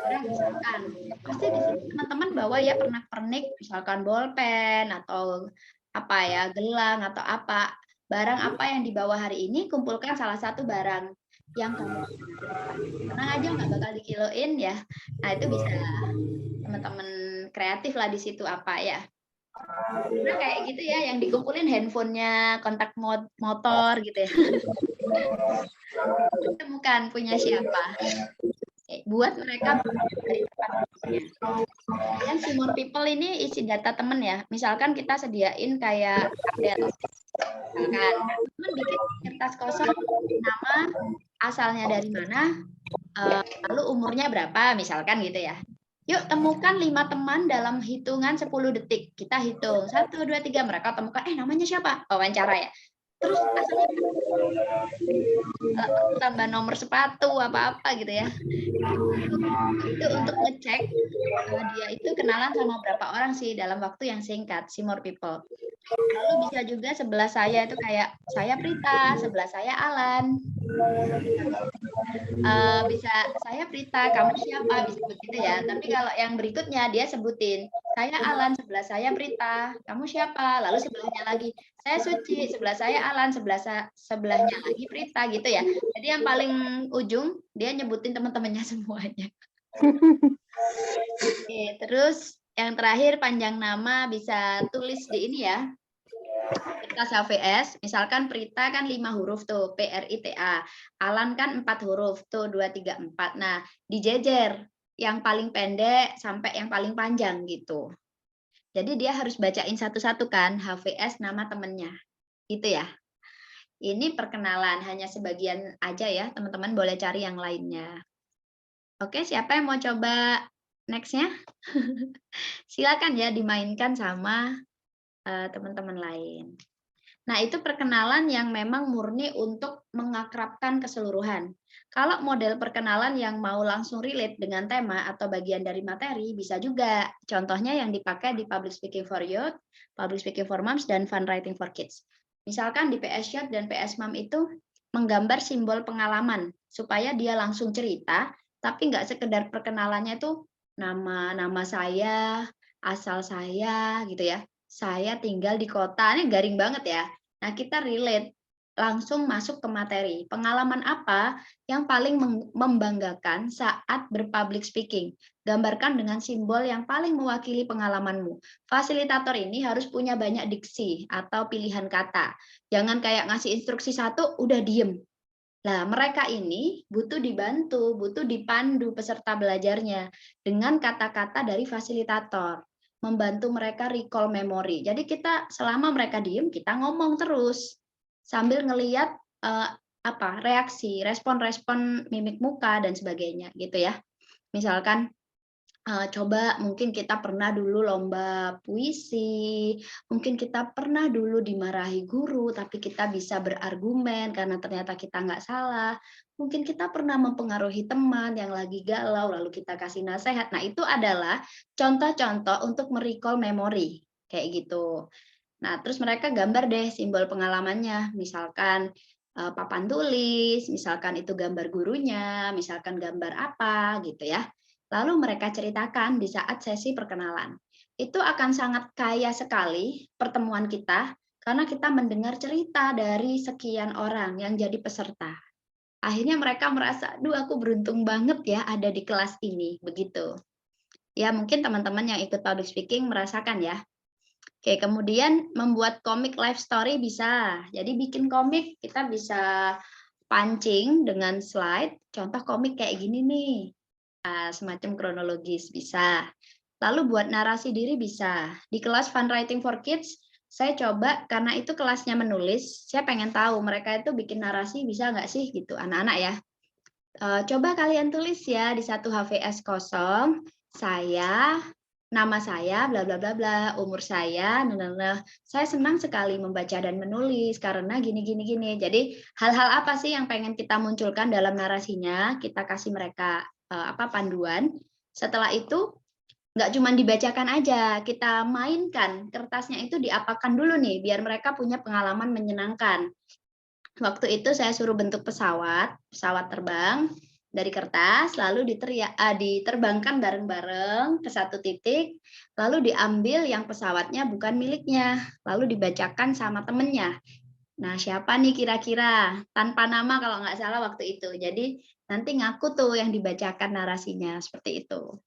Barang misalkan, pasti di sini teman-teman bawa ya pernak-pernik, misalkan bolpen atau apa ya, gelang atau apa. Barang apa yang dibawa hari ini, kumpulkan salah satu barang yang kamu tenang aja nggak bakal dikiloin ya. Nah itu bisa teman-teman kreatif lah di situ apa ya. Nah kayak gitu ya, yang dikumpulin handphonenya, kontak motor gitu ya. Temukan punya siapa. Buat mereka dari tempatnya. Yang Simon People ini isi data temen ya. Misalkan kita sediain kayak tabel. Misalkan teman bikin kertas kosong, nama, asalnya dari mana, lalu umurnya berapa, misalkan gitu ya. Yuk temukan 5 teman dalam hitungan 10 detik. Kita hitung 1, 2, 3. Mereka temukan, namanya siapa? Wawancara ya. Terus asalnya tambah nomor sepatu apa-apa gitu ya. Itu untuk ngecek dia itu kenalan sama berapa orang sih dalam waktu yang singkat, si more people. Lalu bisa juga sebelah saya itu kayak saya Prita, sebelah saya Alan. Bisa saya Prita, kamu siapa, bisa begitu ya. Tapi kalau yang berikutnya dia sebutin, saya Alan, sebelah saya Prita, kamu siapa, lalu sebelahnya lagi saya Suci, sebelah saya Alan, sebelahnya lagi Prita gitu ya. Jadi yang paling ujung dia nyebutin teman-temannya semuanya. Oke, terus yang terakhir panjang nama bisa tulis di ini ya. Kertas HVS, misalkan Prita kan 5 huruf tuh, PRITA. Alan kan 4 huruf tuh, 2, 3, 4. Nah, dijejer yang paling pendek sampai yang paling panjang gitu. Jadi dia harus bacain satu-satu kan, HVS nama temennya. Gitu ya. Ini perkenalan, hanya sebagian aja ya, teman-teman boleh cari yang lainnya. Oke, siapa yang mau coba next-nya? Silakan ya dimainkan sama teman-teman lain. Nah, itu perkenalan yang memang murni untuk mengakrabkan keseluruhan. Kalau model perkenalan yang mau langsung relate dengan tema atau bagian dari materi, bisa juga. Contohnya yang dipakai di Public Speaking for Youth, Public Speaking for Moms, dan Fun Writing for Kids. Misalkan di PS Youth dan PS Mom itu menggambar simbol pengalaman, supaya dia langsung cerita, tapi nggak sekedar perkenalannya itu nama saya, asal saya, gitu ya. Saya tinggal di kota, ini garing banget ya. Nah, kita relate, langsung masuk ke materi. Pengalaman apa yang paling membanggakan saat berpublic speaking? Gambarkan dengan simbol yang paling mewakili pengalamanmu. Fasilitator ini harus punya banyak diksi atau pilihan kata. Jangan kayak ngasih instruksi satu, udah diem. Nah, mereka ini butuh dibantu, butuh dipandu peserta belajarnya dengan kata-kata dari fasilitator. Membantu mereka recall memori. Jadi kita selama mereka diem, kita ngomong terus sambil ngelihat reaksi, respon-respon mimik muka dan sebagainya gitu ya. Misalkan coba mungkin kita pernah dulu lomba puisi, mungkin kita pernah dulu dimarahi guru, tapi kita bisa berargumen karena ternyata kita nggak salah. Mungkin kita pernah mempengaruhi teman yang lagi galau, lalu kita kasih nasihat. Nah, itu adalah contoh-contoh untuk merecall memori, kayak gitu. Nah, terus mereka gambar deh simbol pengalamannya, misalkan papan tulis, misalkan itu gambar gurunya, misalkan gambar apa, gitu ya. Lalu mereka ceritakan di saat sesi perkenalan. Itu akan sangat kaya sekali pertemuan kita, karena kita mendengar cerita dari sekian orang yang jadi peserta. Akhirnya mereka merasa, duh aku beruntung banget ya ada di kelas ini, begitu. Ya mungkin teman-teman yang ikut public speaking merasakan ya. Oke, kemudian membuat komik life story bisa. Jadi bikin komik kita bisa pancing dengan slide, contoh komik kayak gini nih. Semacam kronologis bisa. Lalu buat narasi diri bisa. Di kelas Fun Writing for Kids, saya coba karena itu kelasnya menulis, saya pengen tahu mereka itu bikin narasi bisa nggak sih gitu, anak-anak ya. Coba kalian tulis ya di satu HVS kosong, saya, nama saya, bla bla bla bla, umur saya, nah. Saya senang sekali membaca dan menulis karena gini gini gini. Jadi hal-hal apa sih yang pengen kita munculkan dalam narasinya, kita kasih mereka panduan. Setelah itu nggak cuma dibacakan aja, kita mainkan kertasnya itu diapakan dulu nih, biar mereka punya pengalaman menyenangkan. Waktu itu saya suruh bentuk pesawat terbang dari kertas, lalu diterbangkan bareng-bareng ke satu titik, lalu diambil yang pesawatnya bukan miliknya, lalu dibacakan sama temennya. Nah, siapa nih kira-kira? Tanpa nama kalau nggak salah waktu itu. Jadi nanti ngaku tuh yang dibacakan narasinya, seperti itu.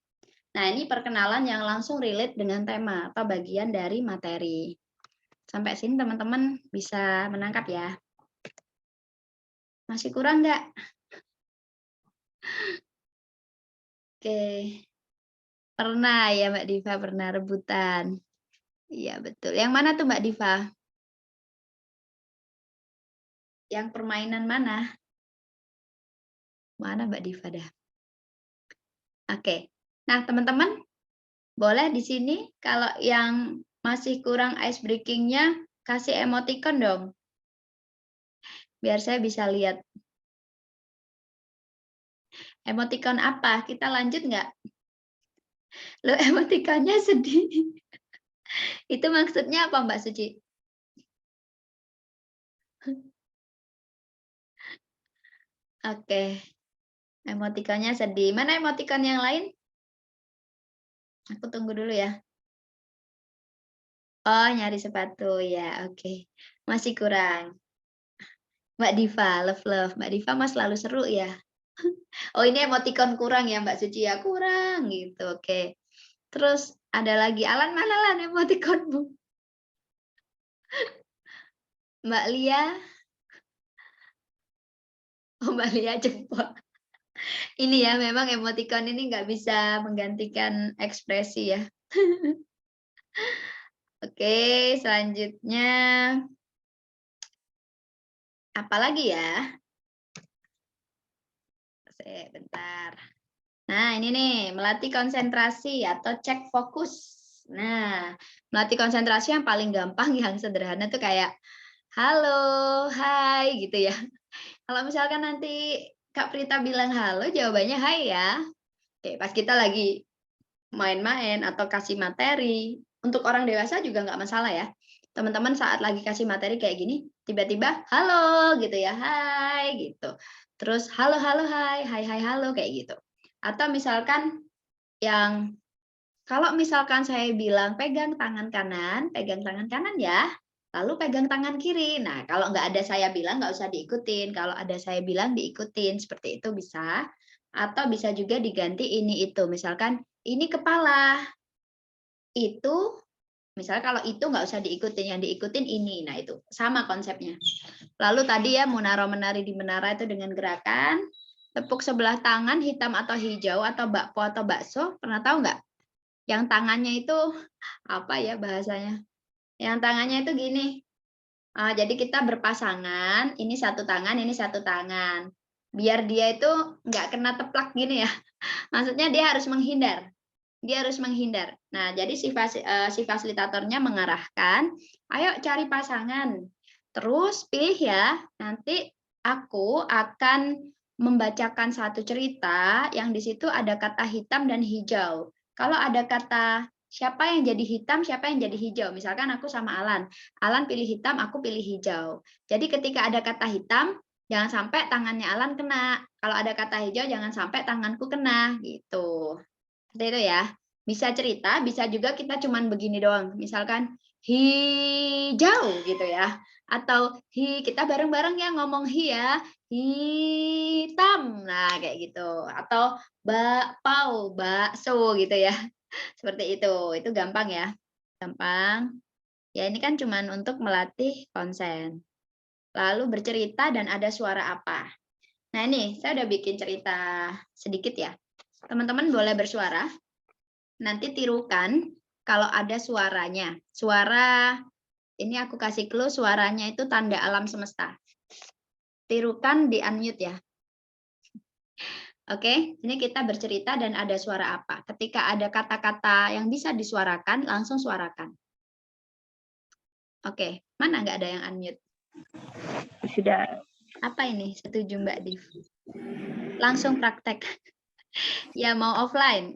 Nah, ini perkenalan yang langsung relate dengan tema atau bagian dari materi. Sampai sini teman-teman bisa menangkap ya. Masih kurang nggak? Oke. Pernah ya Mbak Diva, pernah rebutan. Iya betul. Yang mana tuh Mbak Diva? Yang permainan mana? Mana Mbak Diva dah? Oke. Nah teman-teman, boleh di sini kalau yang masih kurang ice breaking-nya, kasih emoticon dong. Biar saya bisa lihat. Emoticon apa? Kita lanjut nggak? Loh, emoticonnya sedih. Itu maksudnya apa, Mbak Suci? Oke. Emoticonnya sedih. Mana emoticon yang lain? Aku tunggu dulu ya. Oh, nyari sepatu. Ya, oke. Masih kurang. Mbak Diva, love. Mbak Diva mas selalu seru ya. Oh, ini emoticon kurang ya, Mbak Suci ya? Kurang gitu. Oke. Terus ada lagi. Alan, mana Lan emoticonmu? Mbak Lia. Oh, Mbak Lia jempol. Ini ya, memang emoticon ini nggak bisa menggantikan ekspresi ya. Oke, selanjutnya. Apalagi ya? Bentar. Nah, ini nih, melatih konsentrasi atau cek fokus. Nah, melatih konsentrasi yang paling gampang, yang sederhana tuh kayak, halo, hai, gitu ya. Kalau misalkan nanti Kak Prita bilang halo, jawabannya hai ya. Oke, pas kita lagi main-main atau kasih materi, untuk orang dewasa juga nggak masalah ya. Teman-teman saat lagi kasih materi kayak gini, tiba-tiba halo gitu ya, hai gitu. Terus halo hai, halo kayak gitu. Atau misalkan yang kalau misalkan saya bilang pegang tangan kanan ya, lalu pegang tangan kiri. Nah, kalau nggak ada saya bilang nggak usah diikutin. Kalau ada saya bilang diikutin, seperti itu bisa. Atau bisa juga diganti ini itu. Misalkan ini kepala, itu misalnya kalau itu nggak usah diikutin, yang diikutin ini. Nah, itu sama konsepnya. Lalu tadi ya Munaro menari di menara itu dengan gerakan tepuk sebelah tangan hitam atau hijau atau bakpo atau bakso, pernah tahu nggak? Yang tangannya itu apa ya bahasanya? Yang tangannya itu gini. Jadi kita berpasangan, ini satu tangan, ini satu tangan. Biar dia itu nggak kena teplak gini ya. Maksudnya dia harus menghindar. Dia harus menghindar. Nah, jadi si fasilitatornya mengarahkan, ayo cari pasangan. Terus pilih ya, nanti aku akan membacakan satu cerita yang di situ ada kata hitam dan hijau. Kalau ada kata siapa yang jadi hitam, siapa yang jadi hijau. Misalkan aku sama Alan. Alan pilih hitam, aku pilih hijau. Jadi ketika ada kata hitam, jangan sampai tangannya Alan kena. Kalau ada kata hijau, jangan sampai tanganku kena. Gitu. Seperti itu ya. Bisa cerita, bisa juga kita cuman begini doang. Misalkan hijau gitu ya. Atau kita bareng-bareng ya ngomong hi ya. Hitam. Nah, kayak gitu. Atau bakpao, bakso gitu ya. Seperti itu. Itu gampang ya. Gampang. Ya ini kan cuman untuk melatih konsen. Lalu bercerita dan ada suara apa. Nah ini saya udah bikin cerita sedikit ya. Teman-teman boleh bersuara. nanti tirukan kalau ada suaranya. Suara, ini aku kasih clue, suaranya itu tanda alam semesta. Tirukan di unmute ya. Oke, ini kita bercerita dan ada suara apa. Ketika ada kata-kata yang bisa disuarakan, langsung suarakan. Oke, mana nggak ada yang unmute? Sudah. Apa ini? Setuju Mbak Div? Langsung praktek. Ya mau offline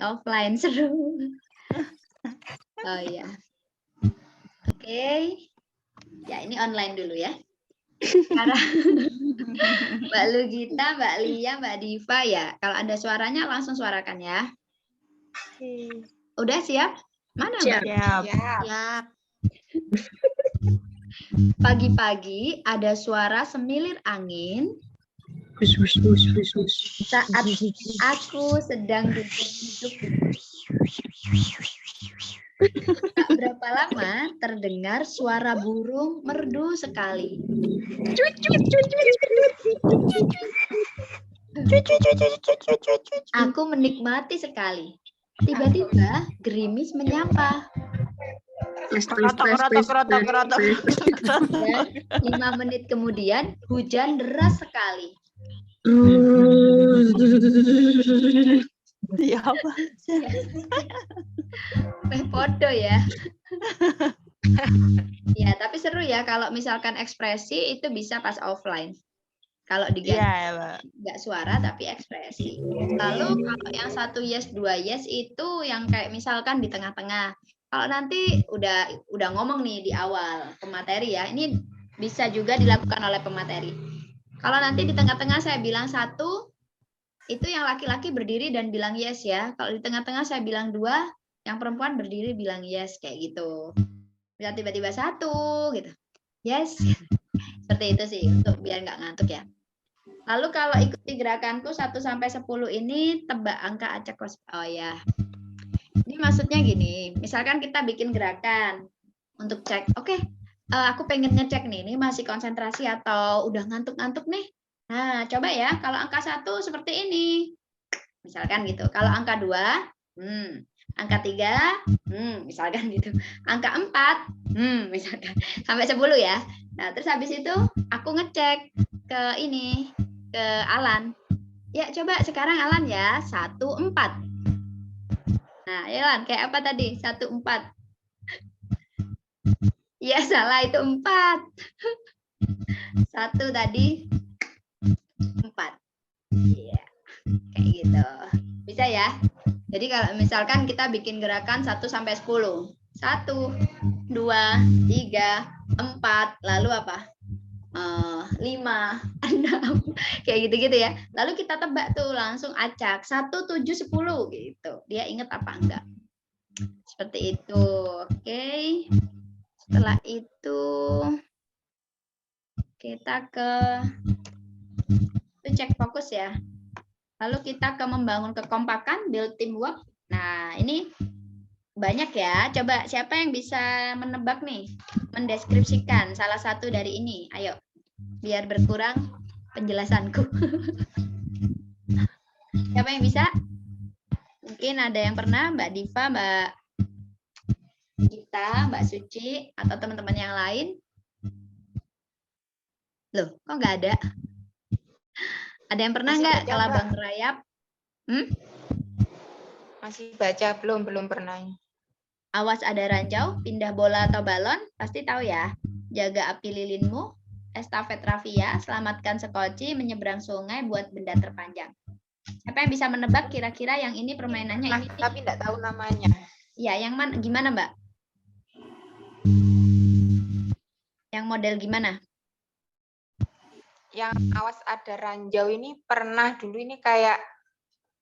seru. Oh iya. Oke. Ya ini online dulu ya. Sekarang Mbak Lugita, Mbak Lia, Mbak Diva ya. Kalau ada suaranya langsung suarakan ya. Udah siap? Mana Mbak? Siap. Pagi-pagi ada suara semilir angin saat aku sedang duduk. Tak berapa lama terdengar suara burung merdu sekali. Aku menikmati sekali. Tiba-tiba gerimis menyapa. Dan 5 menit kemudian hujan deras sekali. Ya apa? Podo ya. Ya, tapi seru ya kalau misalkan ekspresi itu bisa pas offline. Kalau diganti nggak suara tapi ekspresi. Lalu kalau yang 1 yes 2 yes itu yang kayak misalkan di tengah-tengah. Kalau nanti udah ngomong nih di awal pemateri ya, ini bisa juga dilakukan oleh pemateri. Kalau nanti di tengah-tengah saya bilang 1, itu yang laki-laki berdiri dan bilang yes ya. Kalau di tengah-tengah saya bilang 2, yang perempuan berdiri bilang yes kayak gitu. Bisa tiba-tiba 1 gitu. Yes. Seperti itu sih untuk biar nggak ngantuk ya. Lalu kalau ikuti gerakanku 1 sampai 10 ini tebak angka acak kos. Oh ya. Ini maksudnya gini, misalkan kita bikin gerakan untuk cek, oke, aku pengen ngecek nih, ini masih konsentrasi atau udah ngantuk-ngantuk nih. Nah, coba ya, kalau angka 1 seperti ini. Misalkan gitu. Kalau angka 2, angka 3, misalkan gitu. Angka 4, misalkan. Sampai 10 ya. Nah, terus habis itu aku ngecek ke ini, ke Alan. Ya, coba sekarang Alan ya, 1, 4. Nah, ya Lan, kayak apa tadi? 1, 4. Ya, salah itu 4. 1 tadi 4. Iya. Kayak gitu. Bisa ya? Jadi kalau misalkan kita bikin gerakan 1 sampai 10. 1, 2, 3, 4, lalu apa? 5, 6, kayak gitu-gitu ya. Lalu kita tebak tuh langsung acak 1, 7, 10 gitu. Dia inget apa enggak? Seperti itu. Oke. Setelah itu kita cek fokus ya. Lalu kita ke membangun kekompakan, build teamwork. Nah, ini banyak ya. Coba siapa yang bisa menebak nih? Mendeskripsikan salah satu dari ini. Ayo. Biar berkurang penjelasanku. Siapa yang bisa? Mungkin ada yang pernah, Mbak Diva, Mbak Gita, Mbak Suci, atau teman-teman yang lain? Loh, kok nggak ada? Ada yang pernah nggak kalau Bang Rayap? Masih baca, belum pernah. Awas ada ranjau, pindah bola atau balon, pasti tahu ya. Jaga api lilinmu, estafet rafia, selamatkan sekoci, menyeberang sungai buat benda terpanjang. Siapa yang bisa menebak kira-kira yang ini permainannya ini? Tapi nggak tahu namanya. Ya, yang mana? Gimana, Mbak? Yang model gimana? Yang awas ada ranjau ini pernah dulu ini kayak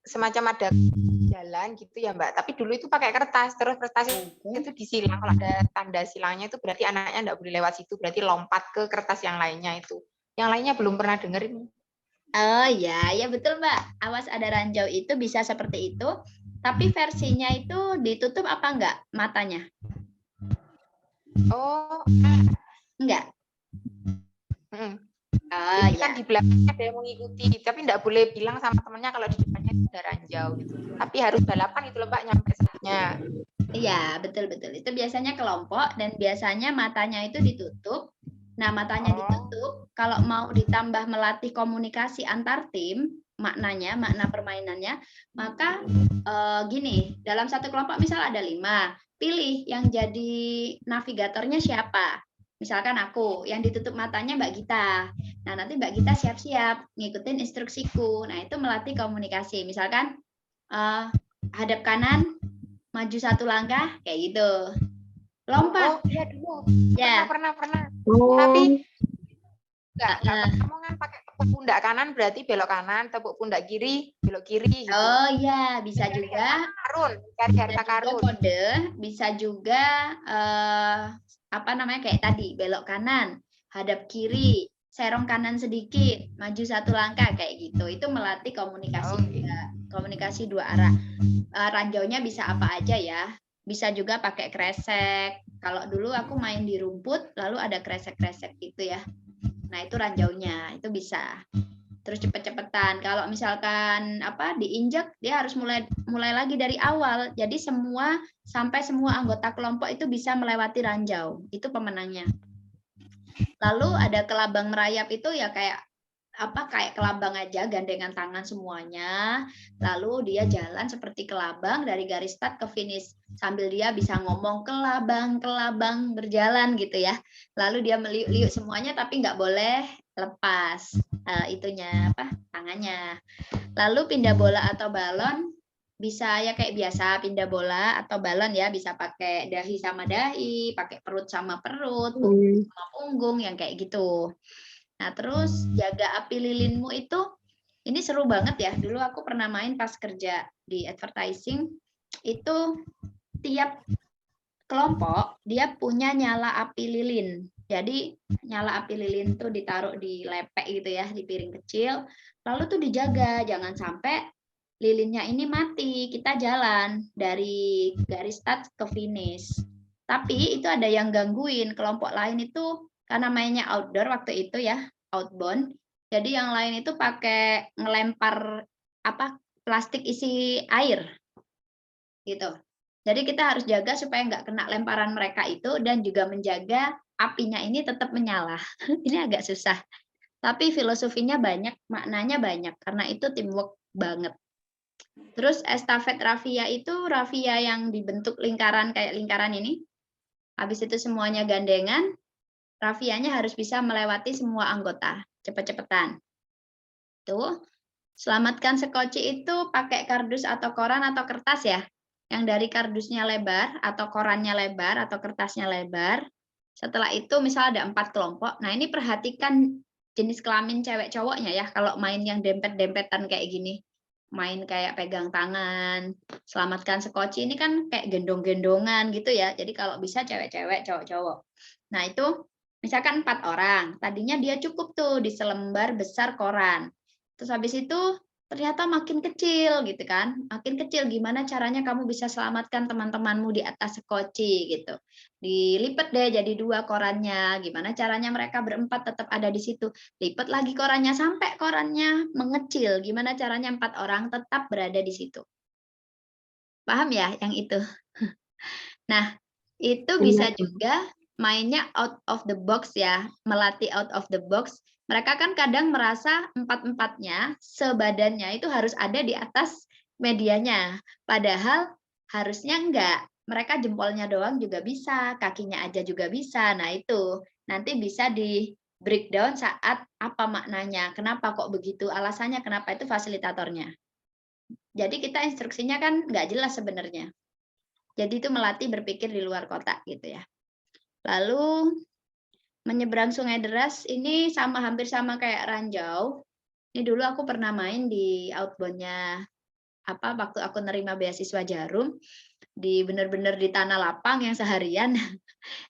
semacam ada jalan gitu ya Mbak. Tapi dulu itu pakai kertas, terus kertas itu disilang. Kalau ada tanda silangnya itu berarti anaknya nggak boleh lewat situ, berarti lompat ke kertas yang lainnya itu. Yang lainnya belum pernah dengerin. Oh ya, ya betul Mbak. Awas ada ranjau itu bisa seperti itu. Tapi versinya itu ditutup apa enggak matanya? Oh, enggak. Jadi kan Ya. di belakangnya ada yang mengikuti, tapi tidak boleh bilang sama temennya kalau di depannya ada ranjau gitu. Tapi harus balapan itu loh Mbak, nyampe saatnya. Iya, betul-betul. Itu biasanya kelompok dan biasanya matanya itu ditutup. Nah, matanya ditutup, kalau mau ditambah melatih komunikasi antar tim, maknanya, makna permainannya, maka gini, dalam satu kelompok misal ada 5, pilih yang jadi navigatornya siapa. Misalkan aku, yang ditutup matanya Mbak Gita. Nah, nanti Mbak Gita siap-siap ngikutin instruksiku. Nah, itu melatih komunikasi. Misalkan hadap kanan, maju 1 langkah, kayak gitu. Lompat. Oh iya dulu. Ya. Pernah. Oh. Tapi enggak kamu kan pakai tepuk pundak kanan berarti belok kanan, tepuk pundak kiri belok kiri gitu. Oh iya, bisa juga. Cari harta Bisa juga karun. kode, bisa juga apa namanya kayak tadi, belok kanan, hadap kiri, serong kanan sedikit, maju 1 langkah kayak gitu. Itu melatih komunikasi juga. Komunikasi 2 arah. Ranjaunya bisa apa aja ya. Bisa juga pakai kresek. Kalau dulu aku main di rumput, lalu ada kresek-kresek gitu ya. Nah, itu ranjaunya, itu bisa. Terus cepet-cepetan. Kalau misalkan diinjak, dia harus mulai lagi dari awal. Jadi sampai semua anggota kelompok itu bisa melewati ranjau. Itu pemenangnya. Lalu ada kelabang merayap itu ya kayak kelabang aja, gandengan tangan semuanya. Lalu dia jalan seperti kelabang dari garis start ke finish sambil dia bisa ngomong kelabang berjalan gitu ya. Lalu dia meliuk-liuk semuanya tapi nggak boleh lepas tangannya. Lalu pindah bola atau balon bisa ya kayak biasa, pindah bola atau balon ya, bisa pakai dahi sama dahi, pakai perut sama perut, punggung sama punggung yang kayak gitu. Nah, terus jaga api lilinmu itu, ini seru banget ya. Dulu aku pernah main pas kerja di advertising, itu tiap kelompok dia punya nyala api lilin. Jadi nyala api lilin tuh ditaruh di lepek gitu ya, di piring kecil. Lalu tuh dijaga, jangan sampai lilinnya ini mati. Kita jalan dari garis start ke finish. Tapi itu ada yang gangguin. Kelompok lain itu karena mainnya outdoor waktu itu ya, outbound. Jadi yang lain itu pakai ngelempar plastik isi air gitu. Jadi kita harus jaga supaya nggak kena lemparan mereka itu dan juga menjaga apinya ini tetap menyala. Ini agak susah. Tapi filosofinya banyak, maknanya banyak karena itu teamwork banget. Terus estafet raffia itu raffia yang dibentuk lingkaran kayak lingkaran ini. Habis itu semuanya gandengan, raffianya harus bisa melewati semua anggota, cepet-cepetan. Tuh, selamatkan sekoci itu pakai kardus atau koran atau kertas ya. Yang dari kardusnya lebar atau korannya lebar atau kertasnya lebar. Setelah itu misal ada 4 kelompok. Nah, ini perhatikan jenis kelamin cewek cowoknya ya. Kalau main yang dempet-dempetan kayak gini. Main kayak pegang tangan, selamatkan sekoci ini kan kayak gendong-gendongan gitu ya. Jadi kalau bisa cewek-cewek, cowok-cowok. Nah, itu misalkan 4 orang. Tadinya dia cukup tuh di selembar besar koran. Terus habis itu ternyata makin kecil gitu kan. Makin kecil, gimana caranya kamu bisa selamatkan teman-temanmu di atas sekoci gitu. Dilipat deh jadi 2 korannya. Gimana caranya mereka berempat tetap ada di situ. Lipat lagi korannya sampai korannya mengecil. Gimana caranya 4 orang tetap berada di situ. Paham ya yang itu? Nah, itu bisa juga mainnya out of the box ya. Melatih out of the box. Mereka kan kadang merasa 4-4-nya sebadannya itu harus ada di atas medianya. Padahal harusnya enggak. Mereka jempolnya doang juga bisa, kakinya aja juga bisa. Nah, itu nanti bisa di breakdown saat apa maknanya, kenapa kok begitu, alasannya kenapa, itu fasilitatornya. Jadi kita instruksinya kan nggak jelas sebenarnya. Jadi itu melatih berpikir di luar kotak gitu ya. Lalu menyeberang sungai deras ini hampir sama kayak ranjau. Ini dulu aku pernah main di outbound-nya waktu aku nerima beasiswa Jarum, di bener-bener di tanah lapang yang seharian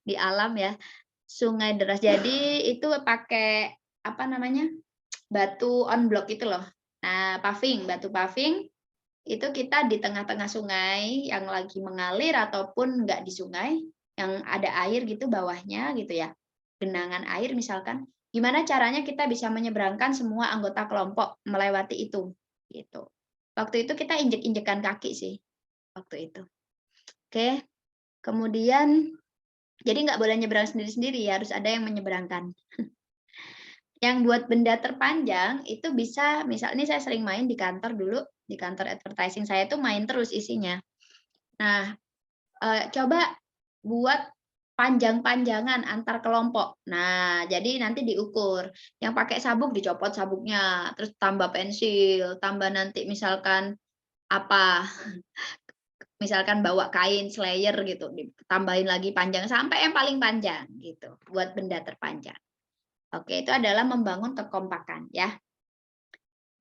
di alam ya. Sungai deras. Jadi itu pakai batu on block itu loh. Nah, batu paving itu kita di tengah-tengah sungai yang lagi mengalir ataupun enggak di sungai, yang ada air gitu bawahnya gitu ya. Genangan air misalkan. Gimana caranya kita bisa menyeberangkan semua anggota kelompok melewati itu, gitu. Waktu itu kita injek-injekan kaki sih, waktu itu. Oke, kemudian jadi nggak boleh nyeberang sendiri-sendiri, harus ada yang menyeberangkan. Yang buat benda terpanjang itu bisa, misal ini saya sering main di kantor dulu, di kantor advertising saya tuh main terus isinya. Nah, coba buat panjang-panjangan antar kelompok. Nah, jadi nanti diukur. Yang pakai sabuk dicopot sabuknya, terus tambah pensil, tambah nanti misalkan apa? Misalkan bawa kain slayer gitu, ditambahin lagi panjang sampai yang paling panjang gitu, buat benda terpanjang. Oke, itu adalah membangun kekompakan ya.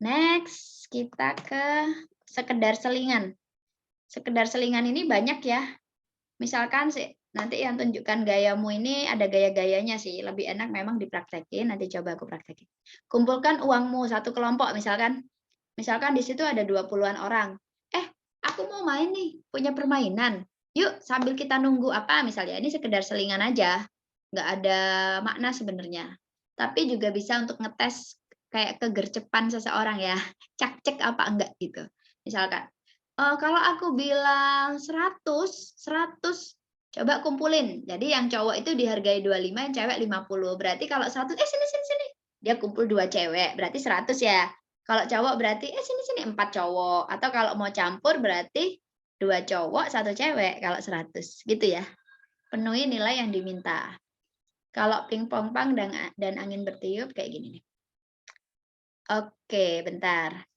Next, kita ke sekedar selingan. Sekedar selingan ini banyak ya. Misalkan sih nanti yang tunjukkan gayamu ini ada gaya-gayanya sih, lebih enak memang dipraktekin, nanti coba aku praktekin. Kumpulkan uangmu satu kelompok misalkan. Misalkan di situ ada 20-an orang. Aku mau main nih, punya permainan. Yuk sambil kita nunggu apa misalnya, ini sekedar selingan aja. Nggak ada makna sebenarnya. Tapi juga bisa untuk ngetes kayak kegercepan seseorang ya. Cek apa enggak gitu. Misalkan, kalau aku bilang 100, coba kumpulin. Jadi yang cowok itu dihargai 25, yang cewek 50. Berarti kalau 100, sini. Dia kumpul 2 cewek, berarti 100 ya. Kalau cowok berarti, sini 4 cowok. Atau kalau mau campur berarti 2 cowok, 1 cewek kalau 100. Gitu ya. Penuhi nilai yang diminta. Kalau pingpong pang dan angin bertiup kayak gini nih. Oke, bentar.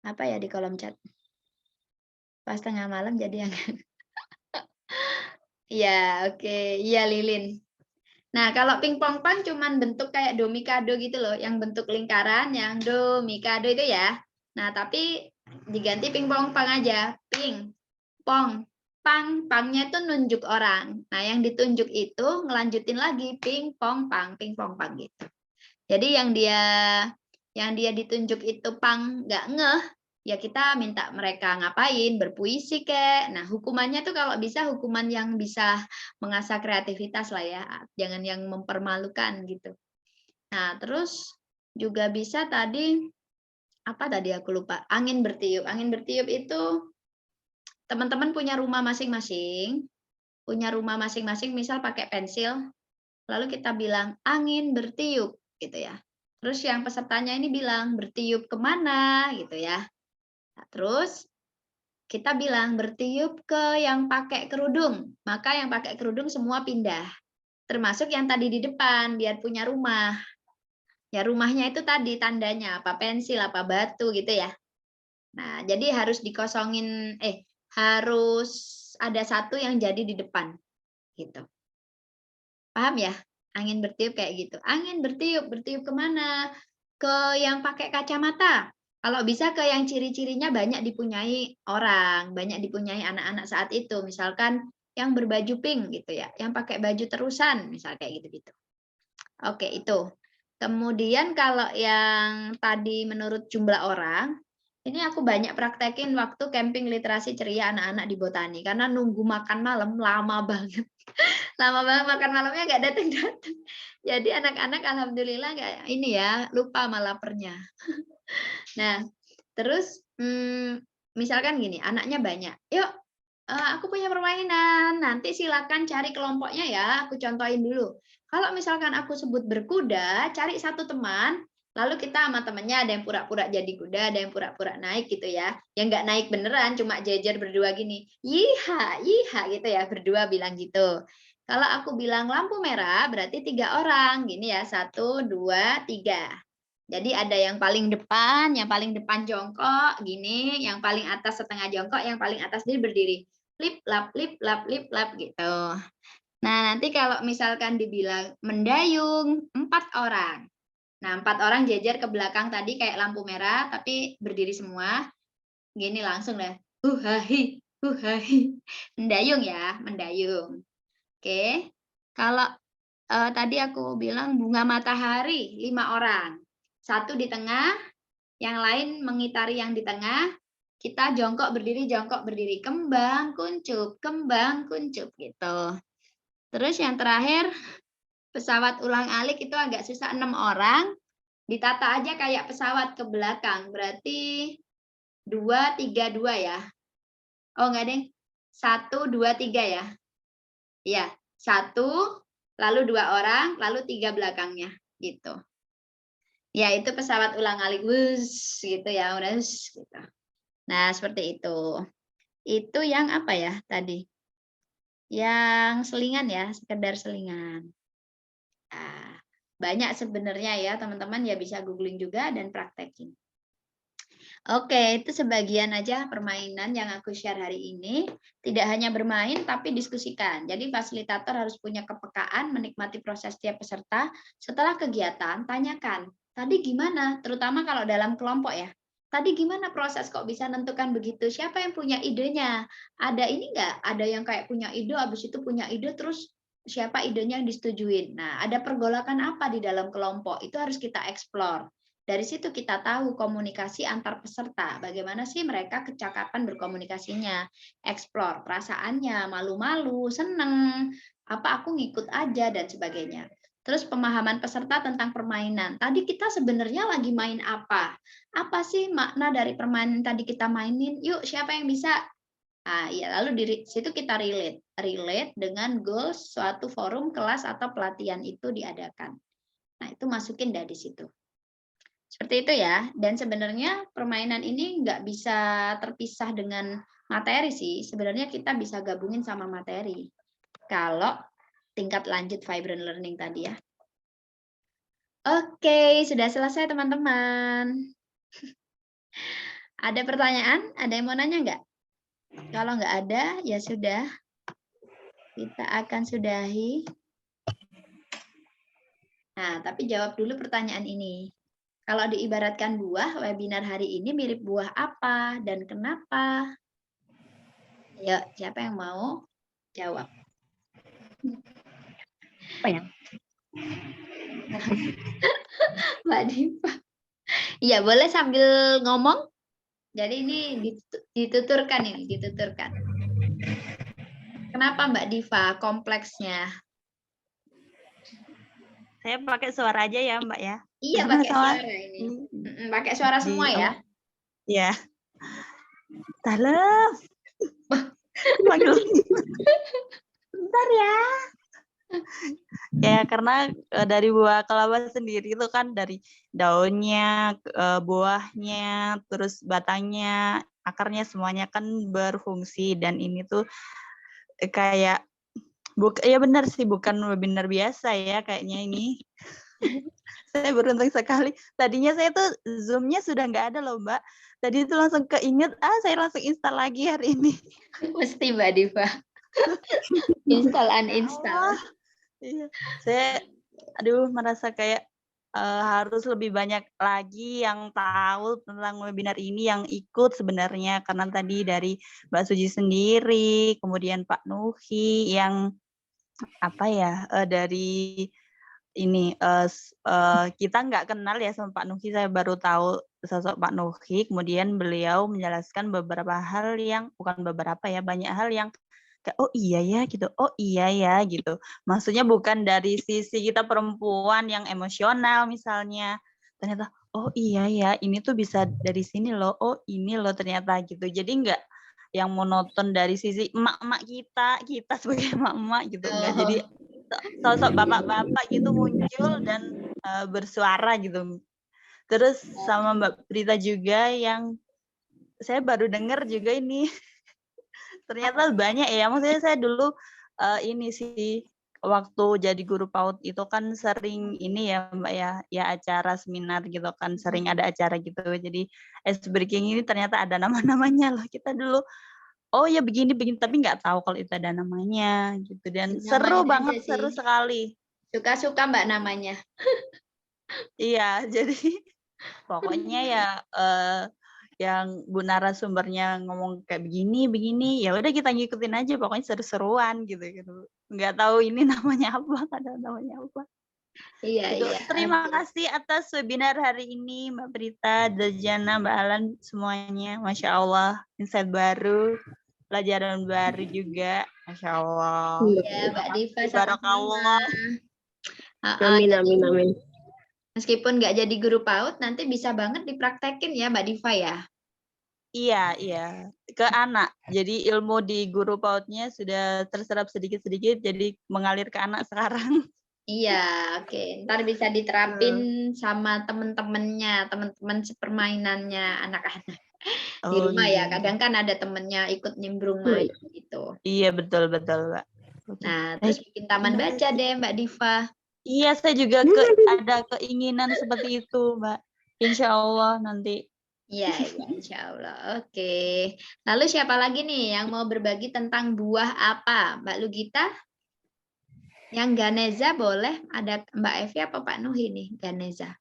Apa ya di kolom chat? Pas tengah malam jadi agak. Iya, oke. Iya, Lilin. Nah, kalau pingpong pang cuman bentuk kayak do mikado gitu loh, yang bentuk lingkaran, yang do mikado itu ya. Nah, tapi diganti pingpong pang aja. Ping, pong, pang, pangnya itu nunjuk orang. Nah, yang ditunjuk itu ngelanjutin lagi pingpong pang gitu. Jadi yang dia ditunjuk itu pang nggak ngeh, ya kita minta mereka ngapain, berpuisi kek. Nah, hukumannya tuh kalau bisa hukuman yang bisa mengasah kreativitas lah ya, jangan yang mempermalukan gitu. Nah, terus juga bisa tadi, apa tadi aku lupa, angin bertiup. Angin bertiup itu teman-teman punya rumah masing-masing, misal pakai pensil, lalu kita bilang angin bertiup gitu ya. Terus yang pesertanya ini bilang bertiup kemana gitu ya. Nah, terus kita bilang bertiup ke yang pakai kerudung. Maka yang pakai kerudung semua pindah. Termasuk yang tadi di depan biar punya rumah. Ya rumahnya itu tadi tandanya apa pensil apa batu gitu ya. Nah, jadi harus dikosongin harus ada satu yang jadi di depan gitu. Paham ya? Angin bertiup kayak gitu. Angin bertiup kemana? Ke yang pakai kacamata. Kalau bisa ke yang ciri-cirinya banyak dipunyai orang, banyak dipunyai anak-anak saat itu. Misalkan yang berbaju pink gitu ya, yang pakai baju terusan, misal kayak gitu-gitu. Oke, itu. Kemudian kalau yang tadi menurut jumlah orang, ini aku banyak praktekin waktu camping literasi ceria anak-anak di Botani. Karena nunggu makan malam lama banget. Lama banget makan malamnya nggak datang-datang. Jadi anak-anak alhamdulillah nggak ini ya, lupa sama laparnya. Nah, terus misalkan gini, anaknya banyak. Yuk, aku punya permainan. Nanti silakan cari kelompoknya ya, aku contohin dulu. Kalau misalkan aku sebut berkuda, cari satu teman, lalu kita sama temennya ada yang pura-pura jadi kuda, ada yang pura-pura naik gitu ya. Yang nggak naik beneran, cuma jejer berdua gini. Yiha, gitu ya, berdua bilang gitu. Kalau aku bilang lampu merah, berarti 3 orang. Gini ya, 1, 2, 3. Jadi ada yang paling depan jongkok, gini. Yang paling atas setengah jongkok, yang paling atas dia berdiri. Lip, lap, gitu. Nah, nanti kalau misalkan dibilang mendayung, 4 orang. Nah, 4 orang jejer ke belakang tadi kayak lampu merah, tapi berdiri semua. Gini langsung deh. Huhahi. Mendayung ya, mendayung. Oke, kalau tadi aku bilang bunga matahari 5 orang. 1 di tengah, yang lain mengitari yang di tengah. Kita jongkok berdiri, kembang kuncup gitu. Terus yang terakhir pesawat ulang-alik itu agak susah 6 orang. Ditata aja kayak pesawat ke belakang. Berarti 2, 3, 2 ya. Oh enggak deh. 1, 2, 3 ya. Iya, 1, lalu 2 orang, lalu 3 belakangnya. Gitu. Ya itu pesawat ulang-alik. Wus, gitu ya. Udah gitu. Nah seperti itu. Itu yang apa ya tadi? Yang selingan ya, sekedar selingan. Nah, banyak sebenarnya ya teman-teman, ya bisa googling juga dan praktekin. Oke, itu sebagian aja permainan yang aku share hari ini. Tidak hanya bermain, tapi diskusikan. Jadi fasilitator harus punya kepekaan menikmati proses tiap peserta. Setelah kegiatan, tanyakan, tadi gimana? Terutama kalau dalam kelompok ya. Tadi gimana proses kok bisa nentukan begitu? Siapa yang punya idenya? Ada ini enggak? Ada yang kayak punya ide, habis itu punya ide, terus siapa idenya yang disetujuin? Nah, ada pergolakan apa di dalam kelompok? Itu harus kita explore. Dari situ kita tahu komunikasi antar peserta. Bagaimana sih mereka kecakapan berkomunikasinya? Explore perasaannya, malu-malu, seneng, apa aku ngikut aja, dan sebagainya. Terus pemahaman peserta tentang permainan. Tadi kita sebenarnya lagi main apa? Apa sih makna dari permainan tadi kita mainin? Yuk, siapa yang bisa? Nah, ya, lalu di situ kita relate dengan goals suatu forum, kelas, atau pelatihan itu diadakan. Nah, itu masukin dari situ. Seperti itu ya. Dan sebenarnya permainan ini nggak bisa terpisah dengan materi sih. Sebenarnya kita bisa gabungin sama materi. Kalau tingkat lanjut vibrant learning tadi ya. Oke, sudah selesai teman-teman. Ada pertanyaan? Ada yang mau nanya nggak? Kalau nggak ada, ya sudah. Kita akan sudahi. Nah, tapi jawab dulu pertanyaan ini. Kalau diibaratkan buah, webinar hari ini mirip buah apa dan kenapa? Ya, siapa yang mau jawab? Apa ya? Mbak Diva. Iya, boleh sambil ngomong. Jadi ini dituturkan ini, dituturkan. Kenapa Mbak Diva kompleksnya? Saya pakai suara aja ya, Mbak ya. Iya, pakai suara ini. Pakai suara semua ya. Iya. Dalam. Bentar ya. Ya, karena dari buah kelapa sendiri itu kan dari daunnya, buahnya, terus batangnya, akarnya semuanya kan berfungsi, dan ini tuh kayak ya benar sih, bukan webinar biasa ya kayaknya ini. Saya beruntung sekali. Tadinya saya tuh Zoom-nya sudah nggak ada loh, Mbak. Tadi itu langsung keinget, saya langsung install lagi hari ini. Mesti Mbak Diva. Install uninstall. Iya. Saya merasa kayak harus lebih banyak lagi yang tahu tentang webinar ini, yang ikut sebenarnya, karena tadi dari Mbak Suji sendiri, kemudian Pak Nuhi yang dari ini kita nggak kenal ya sama Pak Nuhi, saya baru tahu sosok Pak Nuhi, kemudian beliau menjelaskan beberapa hal yang banyak hal yang kayak oh iya ya gitu. Maksudnya bukan dari sisi kita perempuan yang emosional misalnya. Ternyata oh iya ya, ini tuh bisa dari sini loh. Oh ini loh ternyata gitu. Jadi enggak yang monoton dari sisi emak-emak kita sebagai emak-emak gitu enggak. Jadi sosok bapak-bapak gitu muncul dan bersuara gitu. Terus sama Mbak Prita juga yang saya baru dengar juga ini. Ternyata banyak ya, maksudnya saya dulu ini sih waktu jadi guru PAUD itu kan sering ini ya Mbak ya acara seminar gitu kan, sering ada acara gitu. Jadi ice breaking ini ternyata ada nama-namanya loh. Kita dulu oh ya begini tapi nggak tahu kalau itu ada namanya gitu, dan seru banget, seru sekali. Suka-suka Mbak namanya. Iya, jadi pokoknya ya yang Bu narasumbernya ngomong kayak begini, ya udah kita ngikutin aja, pokoknya seru-seruan gitu. Nggak tahu ini namanya apa, ada namanya apa. Iya, gitu. iya. Terima kasih atas webinar hari ini Mbak Prita, Dajana, Mbak Alan semuanya, Masya Allah, insight baru, pelajaran baru juga, Masya Allah. Iya, Mbak Diva. Barakallah. Amin, Jadi amin, amin. meskipun nggak jadi guru PAUD, nanti bisa banget dipraktekin ya Mbak Diva ya. Iya, iya. Ke anak. Jadi ilmu di guru PAUD-nya sudah terserap sedikit-sedikit, jadi mengalir ke anak sekarang. Iya, oke. Ntar bisa diterapin sama temen-temennya, temen-temen sepermainannya anak-anak di Oh rumah ya. iya. Kadang kan ada temennya ikut nimbrung Hmm. main gitu. Iya, betul, Mbak. Oke. Nah, terus bikin taman baca deh Mbak Diva. Iya, saya juga ada keinginan seperti itu, Mbak. Insya Allah nanti. Iya, iya, insya Allah. Oke. Lalu siapa lagi nih yang mau berbagi tentang buah apa? Mbak Lugita? Yang Ganeza boleh? Ada Mbak Evi apa Pak Nuhi nih? Ganeza.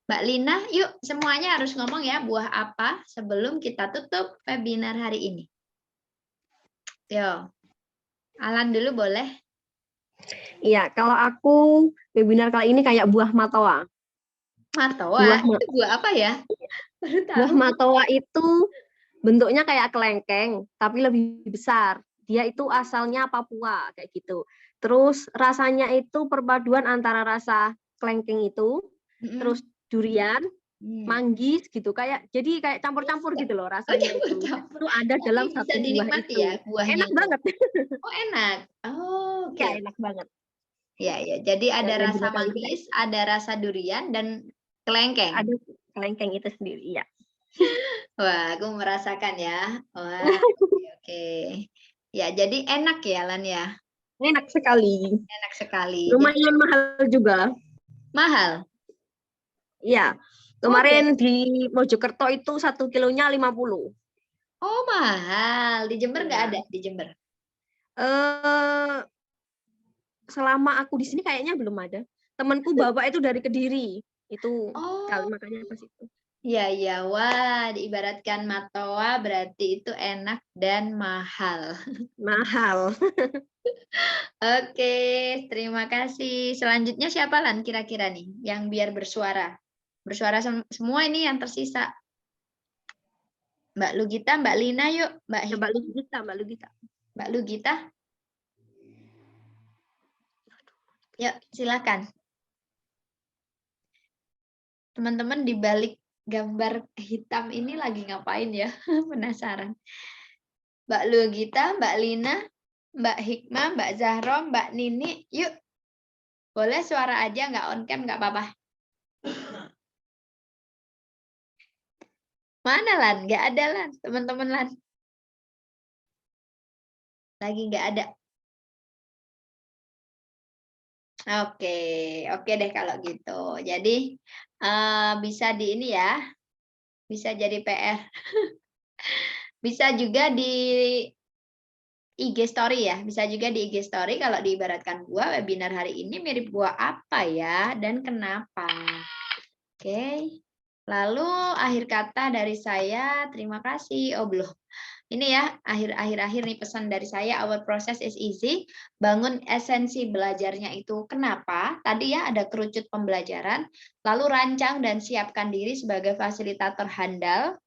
Mbak Lina, yuk semuanya harus ngomong ya buah apa sebelum kita tutup webinar hari ini. Yo, Alan dulu boleh? Iya, kalau aku webinar kali ini kayak buah matoa. Matoa, itu buah apa ya? Baru tahu. Buah matoa itu bentuknya kayak kelengkeng, tapi lebih besar. Dia itu asalnya Papua, kayak gitu. Terus rasanya itu perpaduan antara rasa kelengkeng itu, terus durian, manggis gitu. Jadi kayak campur-campur gitu loh rasanya itu. campur-campur. Itu ada dalam Tapi bisa satu buah dinikmati itu. ya buahnya Enak itu? banget. Oh enak. Oh, oke. Ya, enak banget. Ya, ya. Jadi ada Dan rasa webinar kali ini manggis, ada rasa durian, dan kelengkeng. ada kelengkeng itu sendiri, ya. Wah, aku merasakan ya. Wah, oke. Ya, jadi enak ya, Lan ya. Enak sekali. Enak sekali. Lumayan mahal juga. Mahal. Iya. Kemarin di Mojokerto itu 1 kilonya 50. Oh, mahal. Di Jember nggak Iya. ada di Jember. Selama aku di sini kayaknya belum ada. Temanku bapak itu dari Kediri. Itu Oh. makanya pas itu. Iya, iya. Wah, diibaratkan matoa berarti itu enak dan mahal. Mahal. Oke, terima kasih. Selanjutnya siapa Lan kira-kira nih yang biar bersuara? Bersuara semua ini yang tersisa. Mbak Lugita, Mbak Lina yuk. Mbak Lugita. Mbak Lugita. Yuk, silakan. Teman-teman di balik gambar hitam ini lagi ngapain ya? Penasaran. Mbak Lugita, Mbak Lina, Mbak Hikmah, Mbak Zahro, Mbak Nini, yuk. Boleh suara aja, nggak on cam, nggak apa-apa. Mana Lan? Nggak ada Lan, teman-teman Lan. Lagi nggak ada. Oke, oke deh kalau gitu. Jadi bisa di ini ya, bisa jadi PR. Bisa juga di IG story ya, bisa juga di IG story kalau diibaratkan buah webinar hari ini mirip buah apa ya dan kenapa. Oke, lalu akhir kata dari saya terima kasih. Oh belum, ini ya akhir nih pesan dari saya, our process is easy. Bangun esensi belajarnya itu kenapa? Tadi ya ada kerucut pembelajaran, lalu rancang dan siapkan diri sebagai fasilitator handal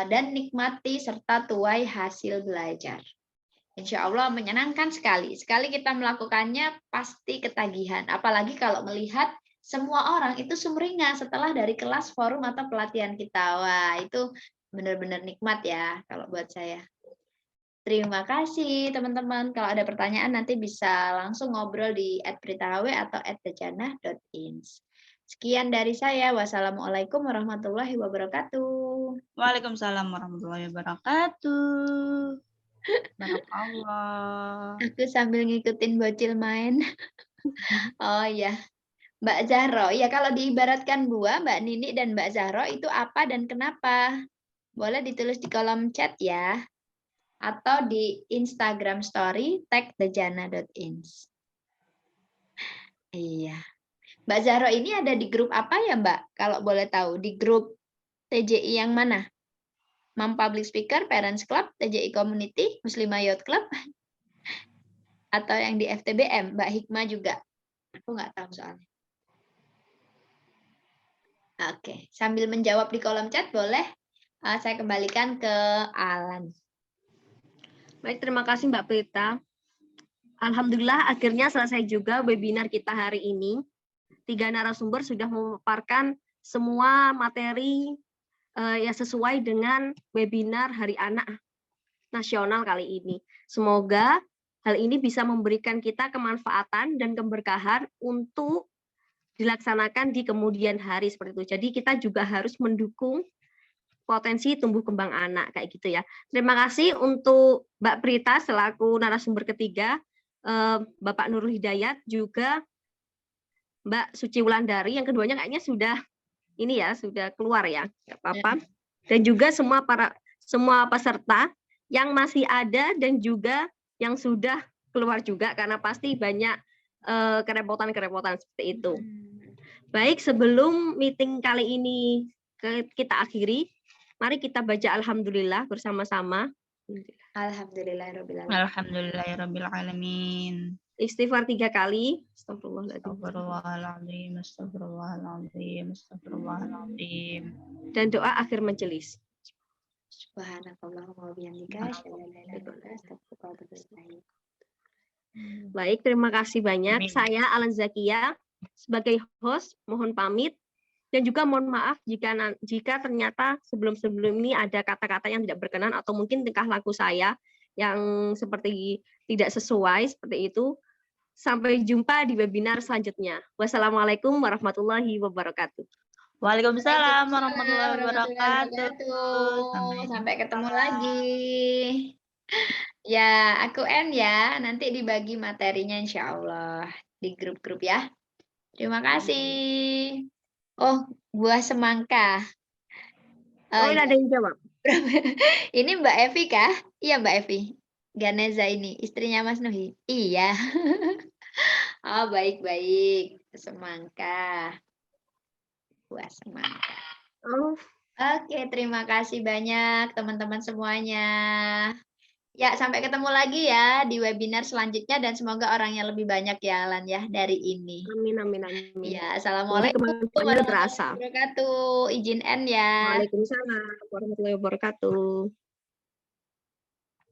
dan nikmati serta tuai hasil belajar. Insya Allah menyenangkan sekali. Sekali kita melakukannya pasti ketagihan. Apalagi kalau melihat semua orang itu sumringah setelah dari kelas, forum, atau pelatihan kita. Wah, itu benar-benar nikmat ya kalau buat saya. Terima kasih teman-teman. Kalau ada pertanyaan nanti bisa langsung ngobrol di @pritaw atau @dejanah.ins. Sekian dari saya. Wassalamualaikum warahmatullahi wabarakatuh. Waalaikumsalam warahmatullahi wabarakatuh. Allah. Aku sambil ngikutin bocil main. Oh ya, Mbak Zahro. Ya kalau diibaratkan buah, Mbak Nini dan Mbak Zahro itu apa dan kenapa? Boleh ditulis di kolom chat ya. Atau di Instagram story tag dejana.ins. Iya. Mbak Zahro ini ada di grup apa ya Mbak? Kalau boleh tahu, di grup TJI yang mana? Mom Public Speaker, Parents Club, TJI Community, Muslimah Youth Club, atau yang di FTBM, Mbak Hikmah juga. Aku nggak tahu soalnya. Oke, sambil menjawab di kolom chat boleh saya kembalikan ke Alan. Baik, terima kasih Mbak Prita. Alhamdulillah akhirnya selesai juga webinar kita hari ini. tiga narasumber sudah memaparkan semua materi yang sesuai dengan webinar Hari Anak Nasional kali ini. Semoga hal ini bisa memberikan kita kemanfaatan dan keberkahan untuk dilaksanakan di kemudian hari seperti itu. Jadi kita juga harus mendukung potensi tumbuh kembang anak kayak gitu ya. Terima kasih untuk Mbak Prita selaku narasumber ketiga, Bapak Nurul Hidayat juga Mbak Suci Wulandari, yang keduanya kayaknya sudah ini ya, sudah keluar ya, nggak apa-apa. Dan juga semua peserta yang masih ada dan juga yang sudah keluar juga karena pasti banyak kerepotan-kerepotan seperti itu. Baik, sebelum meeting kali ini kita akhiri, mari kita baca Alhamdulillah bersama-sama. Alhamdulillahirobbilalamin. Alhamdulillahirobbilalamin. Istighfar 3 kali. Astagfirullahaladzim. Astagfirullahaladzim, astagfirullahaladzim, astagfirullahaladzim. Dan doa akhir majelis. Subhanakallahumma wa bihamdika, asyhadu an la ilaha illa anta, astaghfiruka wa atubu ilaik. Baik, terima kasih banyak. Amin. Saya Alan Zakia sebagai host mohon pamit dan juga mohon maaf jika ternyata sebelum ini ada kata-kata yang tidak berkenan atau mungkin tingkah laku saya yang seperti tidak sesuai seperti itu. Sampai jumpa di webinar selanjutnya. Wassalamualaikum warahmatullahi wabarakatuh. Waalaikumsalam warahmatullahi wabarakatuh. Sampai ketemu lagi. Ya, aku end ya. Nanti dibagi materinya insya Allah di grup-grup ya. Terima kasih. Oh, buah semangka. Oh, ini Ya. ada yang jawab. Ini Mbak Evi kah? Iya Mbak Evi. Ganeza ini, istrinya Mas Nuhi. Iya. Oh, baik-baik. Semangka. Buah semangka. Oh, Oke, terima kasih banyak teman-teman semuanya. Ya, sampai ketemu lagi ya di webinar selanjutnya dan semoga orangnya lebih banyak ya Alan ya dari ini. amin, amin, amin. Ya, Semoga assalamualaikum kemanfaatannya terasa. warahmatullahi wabarakatuh. Izin end ya. Waalaikumsalam warahmatullahi wabarakatuh.